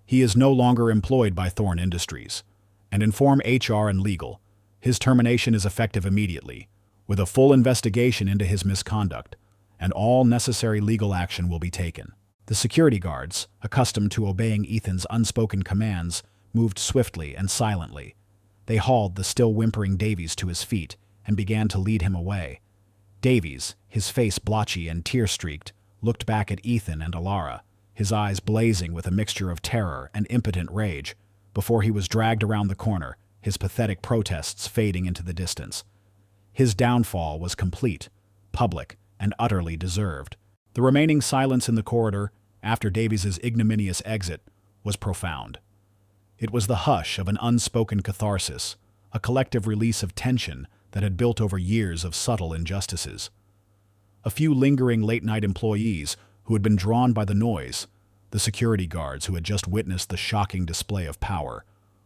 "He is no longer employed by Thorne Industries. And inform HR and legal. His termination is effective immediately, with a full investigation into his misconduct, and all necessary legal action will be taken." The security guards, accustomed to obeying Ethan's unspoken commands, moved swiftly and silently. They hauled the still whimpering Davies to his feet and began to lead him away. Davies, his face blotchy and tear-streaked, looked back at Ethan and Alara, his eyes blazing with a mixture of terror and impotent rage, before he was dragged around the corner, his pathetic protests fading into the distance. His downfall was complete, public, and utterly deserved. The remaining silence in the corridor, after Davies's ignominious exit, was profound. It was the hush of an unspoken catharsis, a collective release of tension that had built over years of subtle injustices. A few lingering late-night employees who had been drawn by the noise, the security guards who had just witnessed the shocking display of power,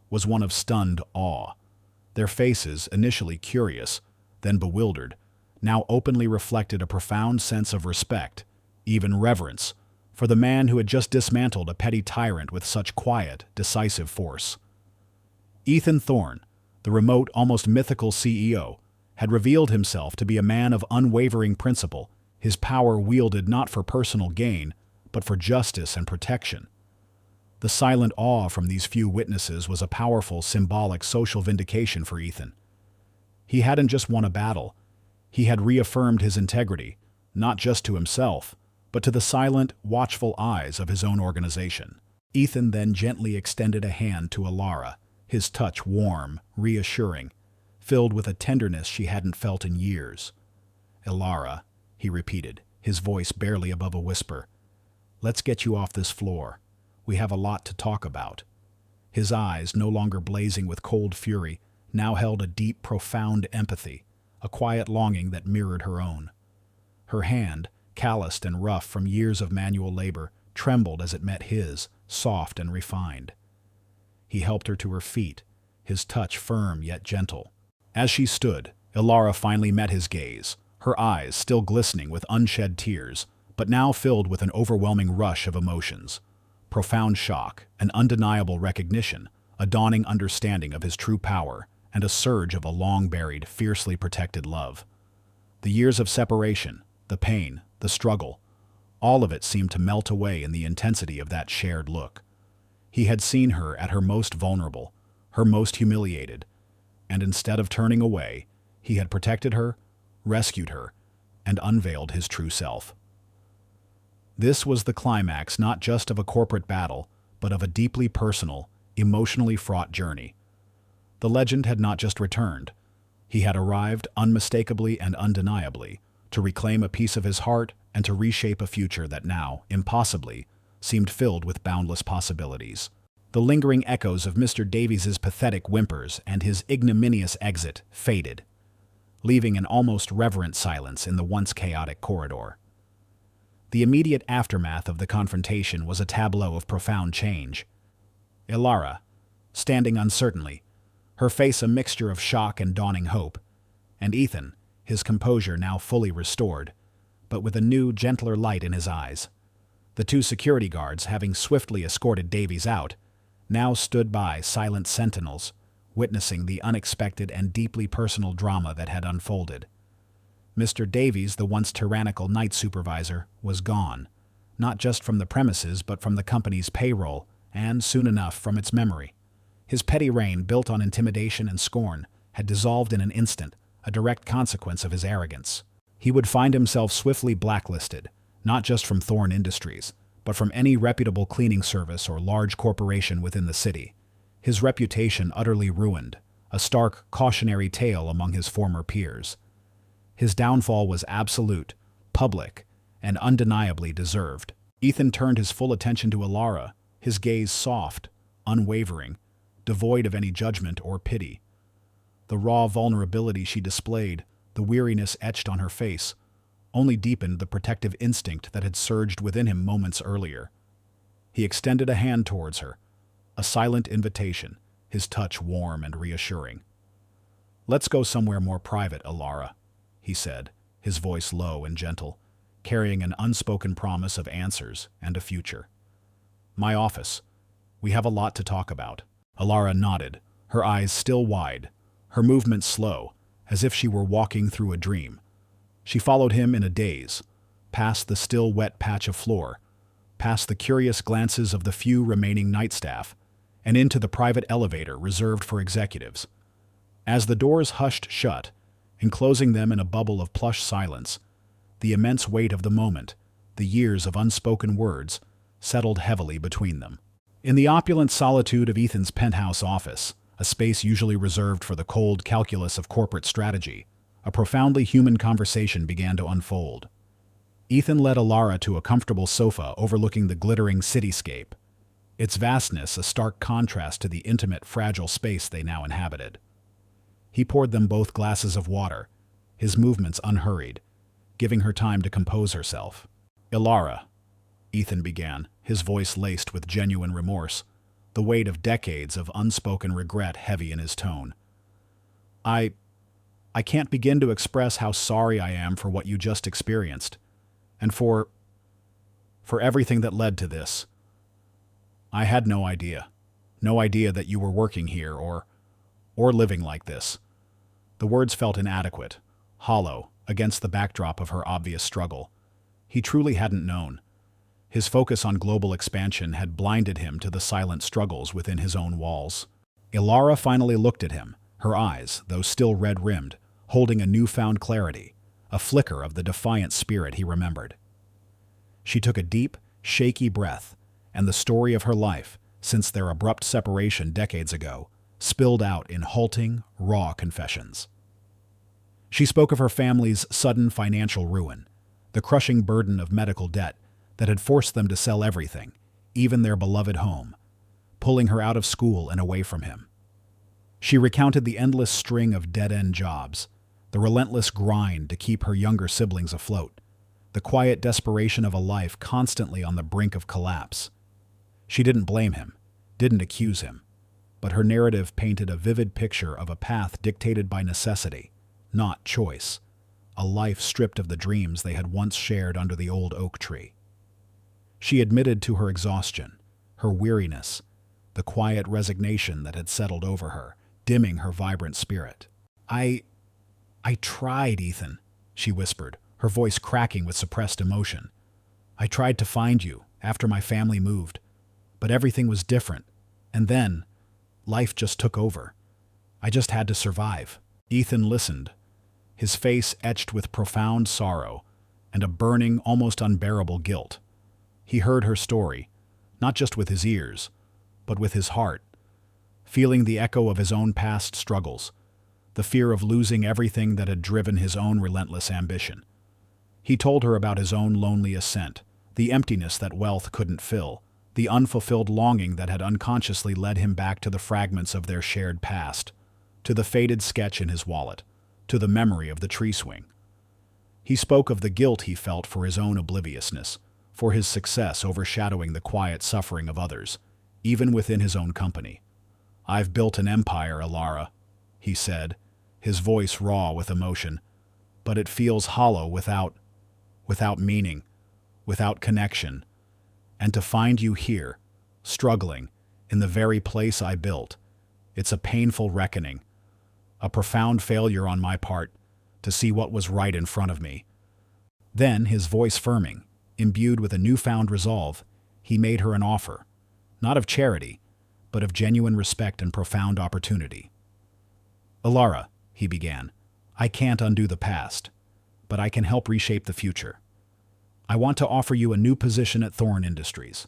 was one of stunned awe. Their faces, initially curious, then bewildered, now openly reflected a profound sense of respect, even reverence, for the man who had just dismantled a petty tyrant with such quiet, decisive force. Ethan Thorne, the remote, almost mythical CEO, had revealed himself to be a man of unwavering principle, his power wielded not for personal gain, but for justice and protection. The silent awe from these few witnesses was a powerful, symbolic social vindication for Ethan. He hadn't just won a battle. He had reaffirmed his integrity, not just to himself, but to the silent, watchful eyes of his own organization. Ethan then gently extended a hand to Alara, his touch warm, reassuring, filled with a tenderness she hadn't felt in years. "Alara," he repeated, his voice barely above a whisper, "let's get you off this floor. We have a lot to talk about." His eyes, no longer blazing with cold fury, now held a deep, profound empathy, a quiet longing that mirrored her own. Her hand, calloused and rough from years of manual labor, trembled as it met his, soft and refined. He helped her to her feet, his touch firm yet gentle. As she stood, Alara finally met his gaze, her eyes still glistening with unshed tears, but now filled with an overwhelming rush of emotions. Profound shock, an undeniable recognition, a dawning understanding of his true power, and a surge of a long-buried, fiercely protected love. The years of separation, the pain, the struggle, all of it seemed to melt away in the intensity of that shared look. He had seen her at her most vulnerable, her most humiliated, and instead of turning away, he had protected her, rescued her, and unveiled his true self. This was the climax not just of a corporate battle, but of a deeply personal, emotionally fraught journey. The legend had not just returned. He had arrived unmistakably and undeniably to reclaim a piece of his heart and to reshape a future that now, impossibly, seemed filled with boundless possibilities. The lingering echoes of Mr. Davies's pathetic whimpers and his ignominious exit faded, leaving an almost reverent silence in the once chaotic corridor. The immediate aftermath of the confrontation was a tableau of profound change. Ilara, standing uncertainly, her face a mixture of shock and dawning hope, and Ethan, his composure now fully restored, but with a new, gentler light in his eyes. The two security guards, having swiftly escorted Davies out, now stood by, silent sentinels, witnessing the unexpected and deeply personal drama that had unfolded. Mr. Davies, the once tyrannical night supervisor, was gone, not just from the premises but from the company's payroll, and, soon enough, from its memory. His petty reign, built on intimidation and scorn, had dissolved in an instant, a direct consequence of his arrogance. He would find himself swiftly blacklisted, not just from Thorne Industries, but from any reputable cleaning service or large corporation within the city. His reputation utterly ruined, a stark cautionary tale among his former peers. His downfall was absolute, public, and undeniably deserved. Ethan turned his full attention to Ilara, his gaze soft, unwavering, devoid of any judgment or pity. The raw vulnerability she displayed, the weariness etched on her face, only deepened the protective instinct that had surged within him moments earlier. He extended a hand towards her, a silent invitation, his touch warm and reassuring. "Let's go somewhere more private, Ilara," he said, his voice low and gentle, carrying an unspoken promise of answers and a future. "My office. We have a lot to talk about." Ilara nodded, her eyes still wide, her movements slow, as if she were walking through a dream. She followed him in a daze, past the still wet patch of floor, past the curious glances of the few remaining night staff, and into the private elevator reserved for executives. As the doors hushed shut, enclosing them in a bubble of plush silence, the immense weight of the moment, the years of unspoken words, settled heavily between them. In the opulent solitude of Ethan's penthouse office, a space usually reserved for the cold calculus of corporate strategy, a profoundly human conversation began to unfold. Ethan led Ilara to a comfortable sofa overlooking the glittering cityscape, its vastness a stark contrast to the intimate, fragile space they now inhabited. He poured them both glasses of water, his movements unhurried, giving her time to compose herself. "Ilara," Ethan began, his voice laced with genuine remorse, the weight of decades of unspoken regret heavy in his tone. I can't begin to express how sorry I am for what you just experienced, and for everything that led to this. I had no idea that you were working here or living like this." The words felt inadequate, hollow, against the backdrop of her obvious struggle. He truly hadn't known. His focus on global expansion had blinded him to the silent struggles within his own walls. Ilara finally looked at him, her eyes, though still red-rimmed, holding a newfound clarity, a flicker of the defiant spirit he remembered. She took a deep, shaky breath, and the story of her life, since their abrupt separation decades ago, spilled out in halting, raw confessions. She spoke of her family's sudden financial ruin, the crushing burden of medical debt that had forced them to sell everything, even their beloved home, pulling her out of school and away from him. She recounted the endless string of dead-end jobs, the relentless grind to keep her younger siblings afloat, the quiet desperation of a life constantly on the brink of collapse. She didn't blame him, didn't accuse him, but her narrative painted a vivid picture of a path dictated by necessity, not choice, a life stripped of the dreams they had once shared under the old oak tree. She admitted to her exhaustion, her weariness, the quiet resignation that had settled over her, dimming her vibrant spirit. I tried, Ethan," she whispered, her voice cracking with suppressed emotion. "I tried to find you after my family moved, but everything was different, and then life just took over. I just had to survive." Ethan listened, his face etched with profound sorrow and a burning, almost unbearable guilt. He heard her story, not just with his ears, but with his heart, feeling the echo of his own past struggles, the fear of losing everything that had driven his own relentless ambition. He told her about his own lonely ascent, the emptiness that wealth couldn't fill, the unfulfilled longing that had unconsciously led him back to the fragments of their shared past, to the faded sketch in his wallet, to the memory of the tree swing. He spoke of the guilt he felt for his own obliviousness, for his success overshadowing the quiet suffering of others, even within his own company. "I've built an empire, Alara," he said, his voice raw with emotion, "but it feels hollow without meaning, without connection. And to find you here, struggling, in the very place I built, it's a painful reckoning, a profound failure on my part to see what was right in front of me." Then, his voice firming, imbued with a newfound resolve, he made her an offer, not of charity, but of genuine respect and profound opportunity. "Alara," he began, "I can't undo the past, but I can help reshape the future. I want to offer you a new position at Thorn Industries,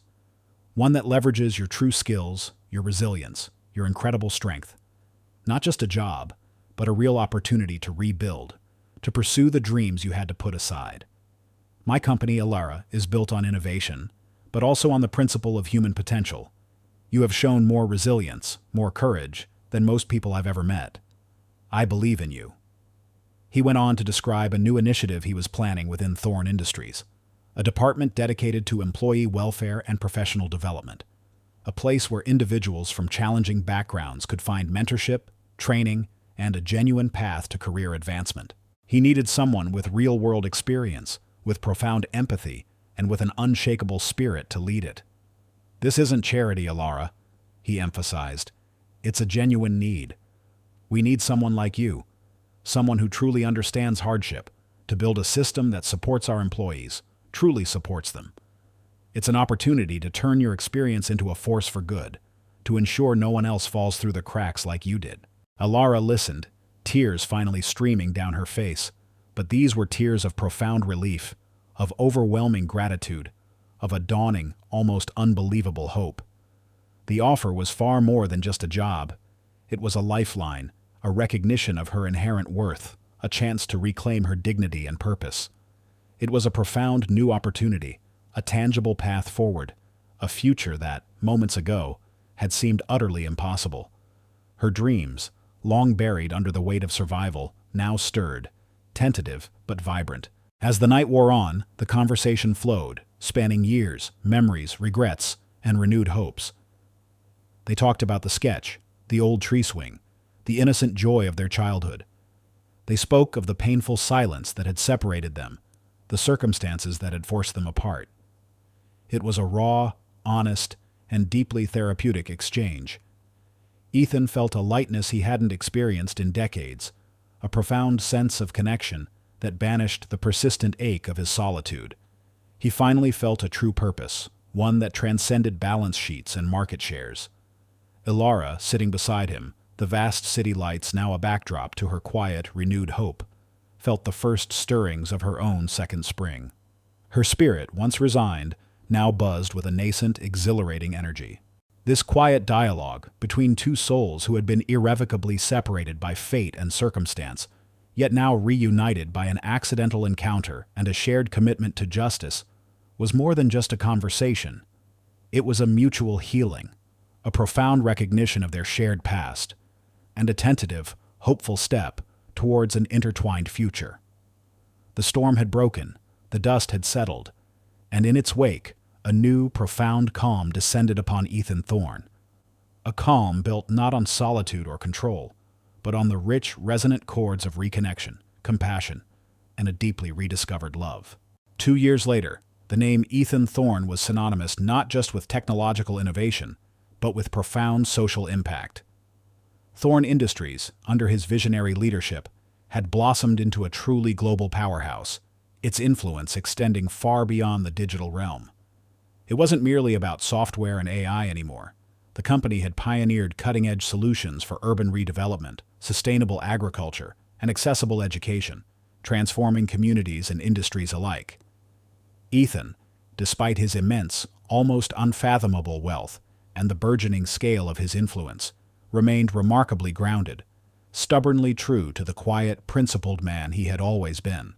one that leverages your true skills, your resilience, your incredible strength. Not just a job, but a real opportunity to rebuild, to pursue the dreams you had to put aside. My company, Alara, is built on innovation, but also on the principle of human potential. You have shown more resilience, more courage, than most people I've ever met. I believe in you." He went on to describe a new initiative he was planning within Thorn Industries, a department dedicated to employee welfare and professional development, a place where individuals from challenging backgrounds could find mentorship, training, and a genuine path to career advancement. He needed someone with real-world experience, with profound empathy, and with an unshakable spirit to lead it. "This isn't charity, Alara," he emphasized. "It's a genuine need. We need someone like you, someone who truly understands hardship, to build a system that supports our employees, truly supports them. It's an opportunity to turn your experience into a force for good, to ensure no one else falls through the cracks like you did." Alara listened, tears finally streaming down her face, but these were tears of profound relief, of overwhelming gratitude, of a dawning, almost unbelievable hope. The offer was far more than just a job. It was a lifeline, a recognition of her inherent worth, a chance to reclaim her dignity and purpose. It was a profound new opportunity, a tangible path forward, a future that, moments ago, had seemed utterly impossible. Her dreams, long buried under the weight of survival, now stirred, tentative but vibrant. As the night wore on, the conversation flowed, spanning years, memories, regrets, and renewed hopes. They talked about the sketch, the old tree swing, the innocent joy of their childhood. They spoke of the painful silence that had separated them, the circumstances that had forced them apart. It was a raw, honest, and deeply therapeutic exchange. Ethan felt a lightness he hadn't experienced in decades, a profound sense of connection that banished the persistent ache of his solitude. He finally felt a true purpose, one that transcended balance sheets and market shares. Alara, sitting beside him, the vast city lights now a backdrop to her quiet, renewed hope, felt the first stirrings of her own second spring. Her spirit, once resigned, now buzzed with a nascent, exhilarating energy. This quiet dialogue between two souls who had been irrevocably separated by fate and circumstance, yet now reunited by an accidental encounter and a shared commitment to justice, was more than just a conversation. It was a mutual healing, a profound recognition of their shared past, and a tentative, hopeful step towards an intertwined future. The storm had broken, the dust had settled, and in its wake, a new, profound calm descended upon Ethan Thorn. A calm built not on solitude or control, but on the rich, resonant chords of reconnection, compassion, and a deeply rediscovered love. 2 years later, the name Ethan Thorn was synonymous not just with technological innovation, but with profound social impact. Thorn Industries, under his visionary leadership, had blossomed into a truly global powerhouse, its influence extending far beyond the digital realm. It wasn't merely about software and AI anymore. The company had pioneered cutting-edge solutions for urban redevelopment, sustainable agriculture, and accessible education, transforming communities and industries alike. Ethan, despite his immense, almost unfathomable wealth and the burgeoning scale of his influence, remained remarkably grounded, stubbornly true to the quiet, principled man he had always been.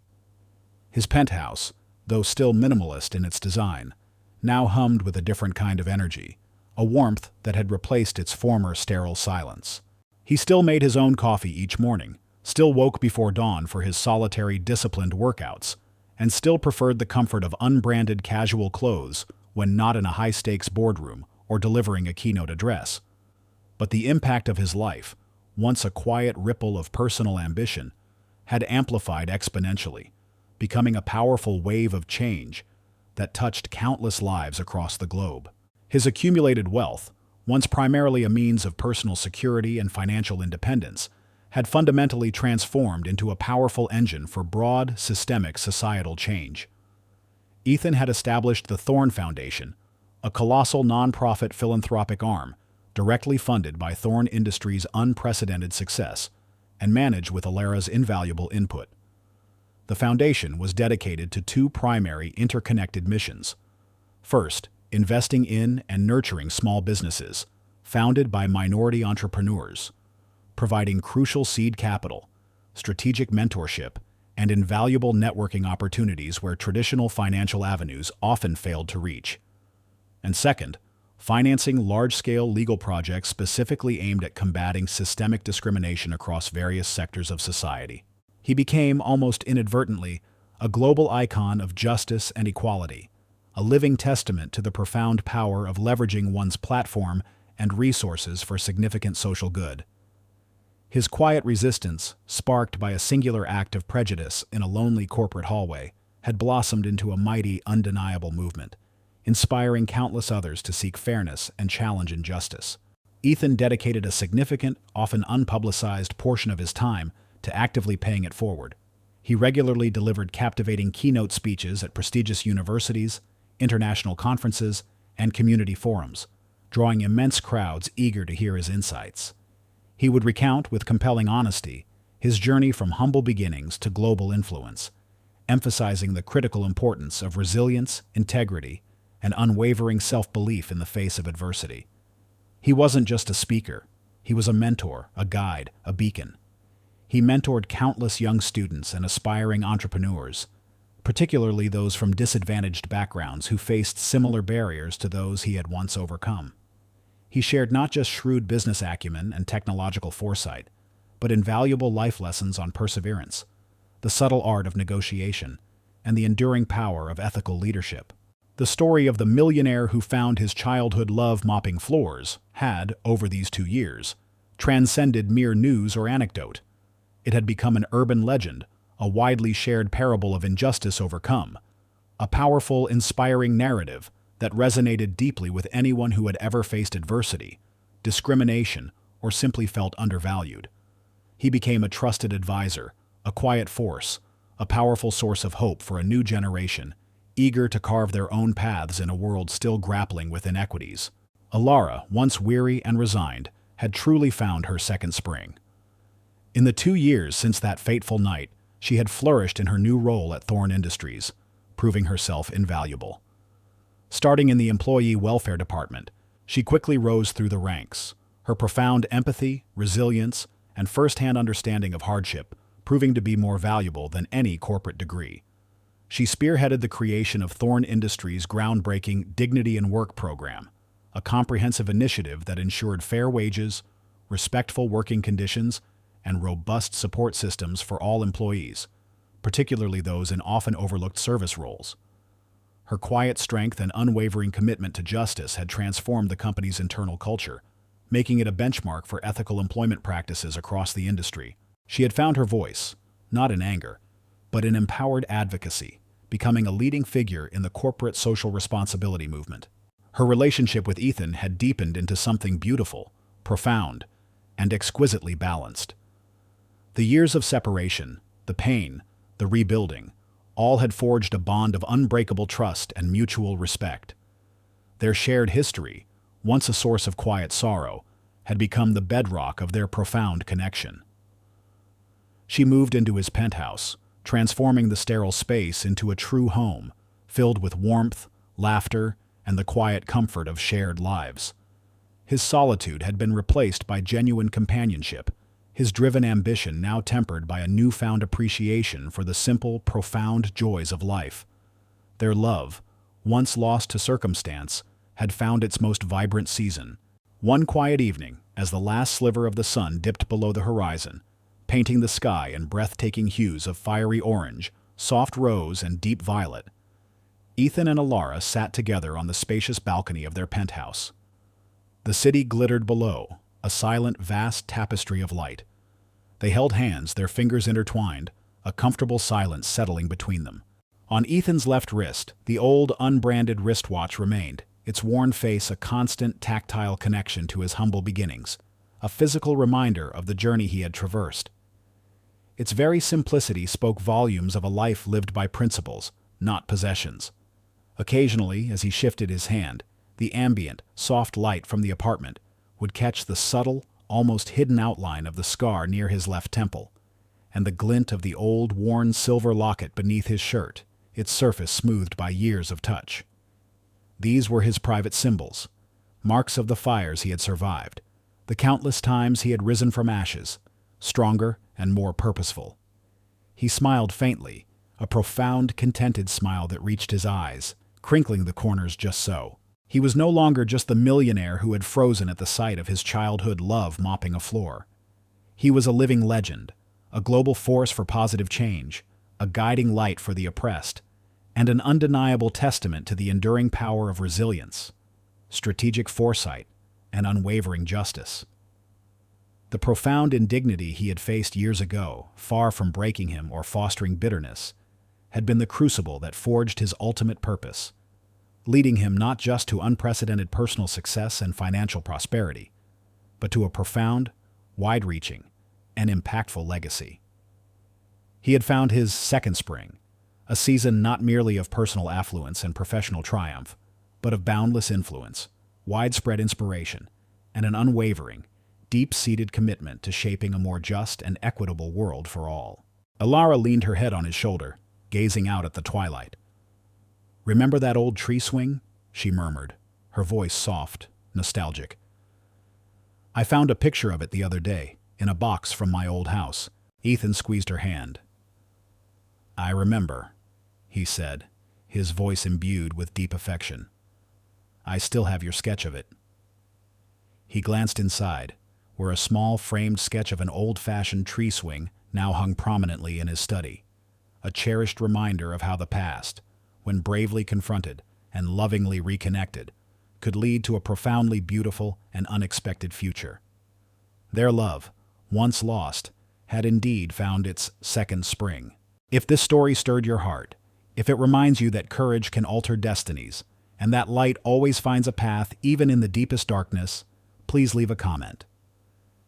His penthouse, though still minimalist in its design, now hummed with a different kind of energy, a warmth that had replaced its former sterile silence. He still made his own coffee each morning, still woke before dawn for his solitary, disciplined workouts, and still preferred the comfort of unbranded casual clothes when not in a high-stakes boardroom or delivering a keynote address. But the impact of his life, once a quiet ripple of personal ambition, had amplified exponentially, becoming a powerful wave of change that touched countless lives across the globe. His accumulated wealth, once primarily a means of personal security and financial independence, had fundamentally transformed into a powerful engine for broad, systemic societal change. Ethan had established the Thorn Foundation, a colossal nonprofit philanthropic arm directly funded by Thorn Industries' unprecedented success and managed with Alara's invaluable input. The foundation was dedicated to two primary interconnected missions. First, investing in and nurturing small businesses, founded by minority entrepreneurs, providing crucial seed capital, strategic mentorship, and invaluable networking opportunities where traditional financial avenues often failed to reach. And second, financing large-scale legal projects specifically aimed at combating systemic discrimination across various sectors of society. He became, almost inadvertently, a global icon of justice and equality, a living testament to the profound power of leveraging one's platform and resources for significant social good. His quiet resistance, sparked by a singular act of prejudice in a lonely corporate hallway, had blossomed into a mighty, undeniable movement, inspiring countless others to seek fairness and challenge injustice. Ethan dedicated a significant, often unpublicized portion of his time to actively paying it forward. He regularly delivered captivating keynote speeches at prestigious universities, international conferences, and community forums, drawing immense crowds eager to hear his insights. He would recount with compelling honesty his journey from humble beginnings to global influence, emphasizing the critical importance of resilience, integrity, and unwavering self-belief in the face of adversity. He wasn't just a speaker. He was a mentor, a guide, a beacon. He mentored countless young students and aspiring entrepreneurs, particularly those from disadvantaged backgrounds who faced similar barriers to those he had once overcome. He shared not just shrewd business acumen and technological foresight, but invaluable life lessons on perseverance, the subtle art of negotiation, and the enduring power of ethical leadership. The story of the millionaire who found his childhood love mopping floors had, over these 2 years, transcended mere news or anecdote. It had become an urban legend, a widely shared parable of injustice overcome, a powerful, inspiring narrative that resonated deeply with anyone who had ever faced adversity, discrimination, or simply felt undervalued. He became a trusted advisor, a quiet force, a powerful source of hope for a new generation, eager to carve their own paths in a world still grappling with inequities. Alara, once weary and resigned, had truly found her second spring. In the 2 years since that fateful night, she had flourished in her new role at Thorn Industries, proving herself invaluable. Starting in the Employee Welfare Department, she quickly rose through the ranks, her profound empathy, resilience, and first-hand understanding of hardship proving to be more valuable than any corporate degree. She spearheaded the creation of Thorn Industries' groundbreaking Dignity in Work program, a comprehensive initiative that ensured fair wages, respectful working conditions, and robust support systems for all employees, particularly those in often overlooked service roles. Her quiet strength and unwavering commitment to justice had transformed the company's internal culture, making it a benchmark for ethical employment practices across the industry. She had found her voice, not in anger, but in empowered advocacy, becoming a leading figure in the corporate social responsibility movement. Her relationship with Ethan had deepened into something beautiful, profound, and exquisitely balanced. The years of separation, the pain, the rebuilding, all had forged a bond of unbreakable trust and mutual respect. Their shared history, once a source of quiet sorrow, had become the bedrock of their profound connection. She moved into his penthouse, transforming the sterile space into a true home, filled with warmth, laughter, and the quiet comfort of shared lives. His solitude had been replaced by genuine companionship, his driven ambition now tempered by a newfound appreciation for the simple, profound joys of life. Their love, once lost to circumstance, had found its most vibrant season. One quiet evening, as the last sliver of the sun dipped below the horizon, painting the sky in breathtaking hues of fiery orange, soft rose, and deep violet, Ethan and Alara sat together on the spacious balcony of their penthouse. The city glittered below, a silent, vast tapestry of light. They held hands, their fingers intertwined, a comfortable silence settling between them. On Ethan's left wrist, the old, unbranded wristwatch remained, its worn face a constant, tactile connection to his humble beginnings, a physical reminder of the journey he had traversed. Its very simplicity spoke volumes of a life lived by principles, not possessions. Occasionally, as he shifted his hand, the ambient, soft light from the apartment would catch the subtle, almost hidden outline of the scar near his left temple, and the glint of the old, worn silver locket beneath his shirt, its surface smoothed by years of touch. These were his private symbols, marks of the fires he had survived, the countless times he had risen from ashes, stronger and more purposeful. He smiled faintly, a profound, contented smile that reached his eyes, crinkling the corners just so. He was no longer just the millionaire who had frozen at the sight of his childhood love mopping a floor. He was a living legend, a global force for positive change, a guiding light for the oppressed, and an undeniable testament to the enduring power of resilience, strategic foresight, and unwavering justice. The profound indignity he had faced years ago, far from breaking him or fostering bitterness, had been the crucible that forged his ultimate purpose, leading him not just to unprecedented personal success and financial prosperity, but to a profound, wide-reaching, and impactful legacy. He had found his second spring, a season not merely of personal affluence and professional triumph, but of boundless influence, widespread inspiration, and an unwavering, deep-seated commitment to shaping a more just and equitable world for all. Alara leaned her head on his shoulder, gazing out at the twilight. "Remember that old tree swing?" she murmured, her voice soft, nostalgic. "I found a picture of it the other day, in a box from my old house." Ethan squeezed her hand. "I remember," he said, his voice imbued with deep affection. "I still have your sketch of it." He glanced inside, where a small framed sketch of an old-fashioned tree swing now hung prominently in his study, a cherished reminder of how the past, when bravely confronted and lovingly reconnected, could lead to a profoundly beautiful and unexpected future. Their love, once lost, had indeed found its second spring. If this story stirred your heart, if it reminds you that courage can alter destinies, and that light always finds a path even in the deepest darkness, please leave a comment.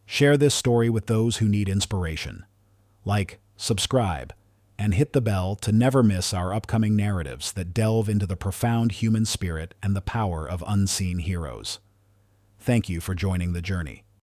Share this story with those who need inspiration. Like, subscribe, and hit the bell to never miss our upcoming narratives that delve into the profound human spirit and the power of unseen heroes. Thank you for joining the journey.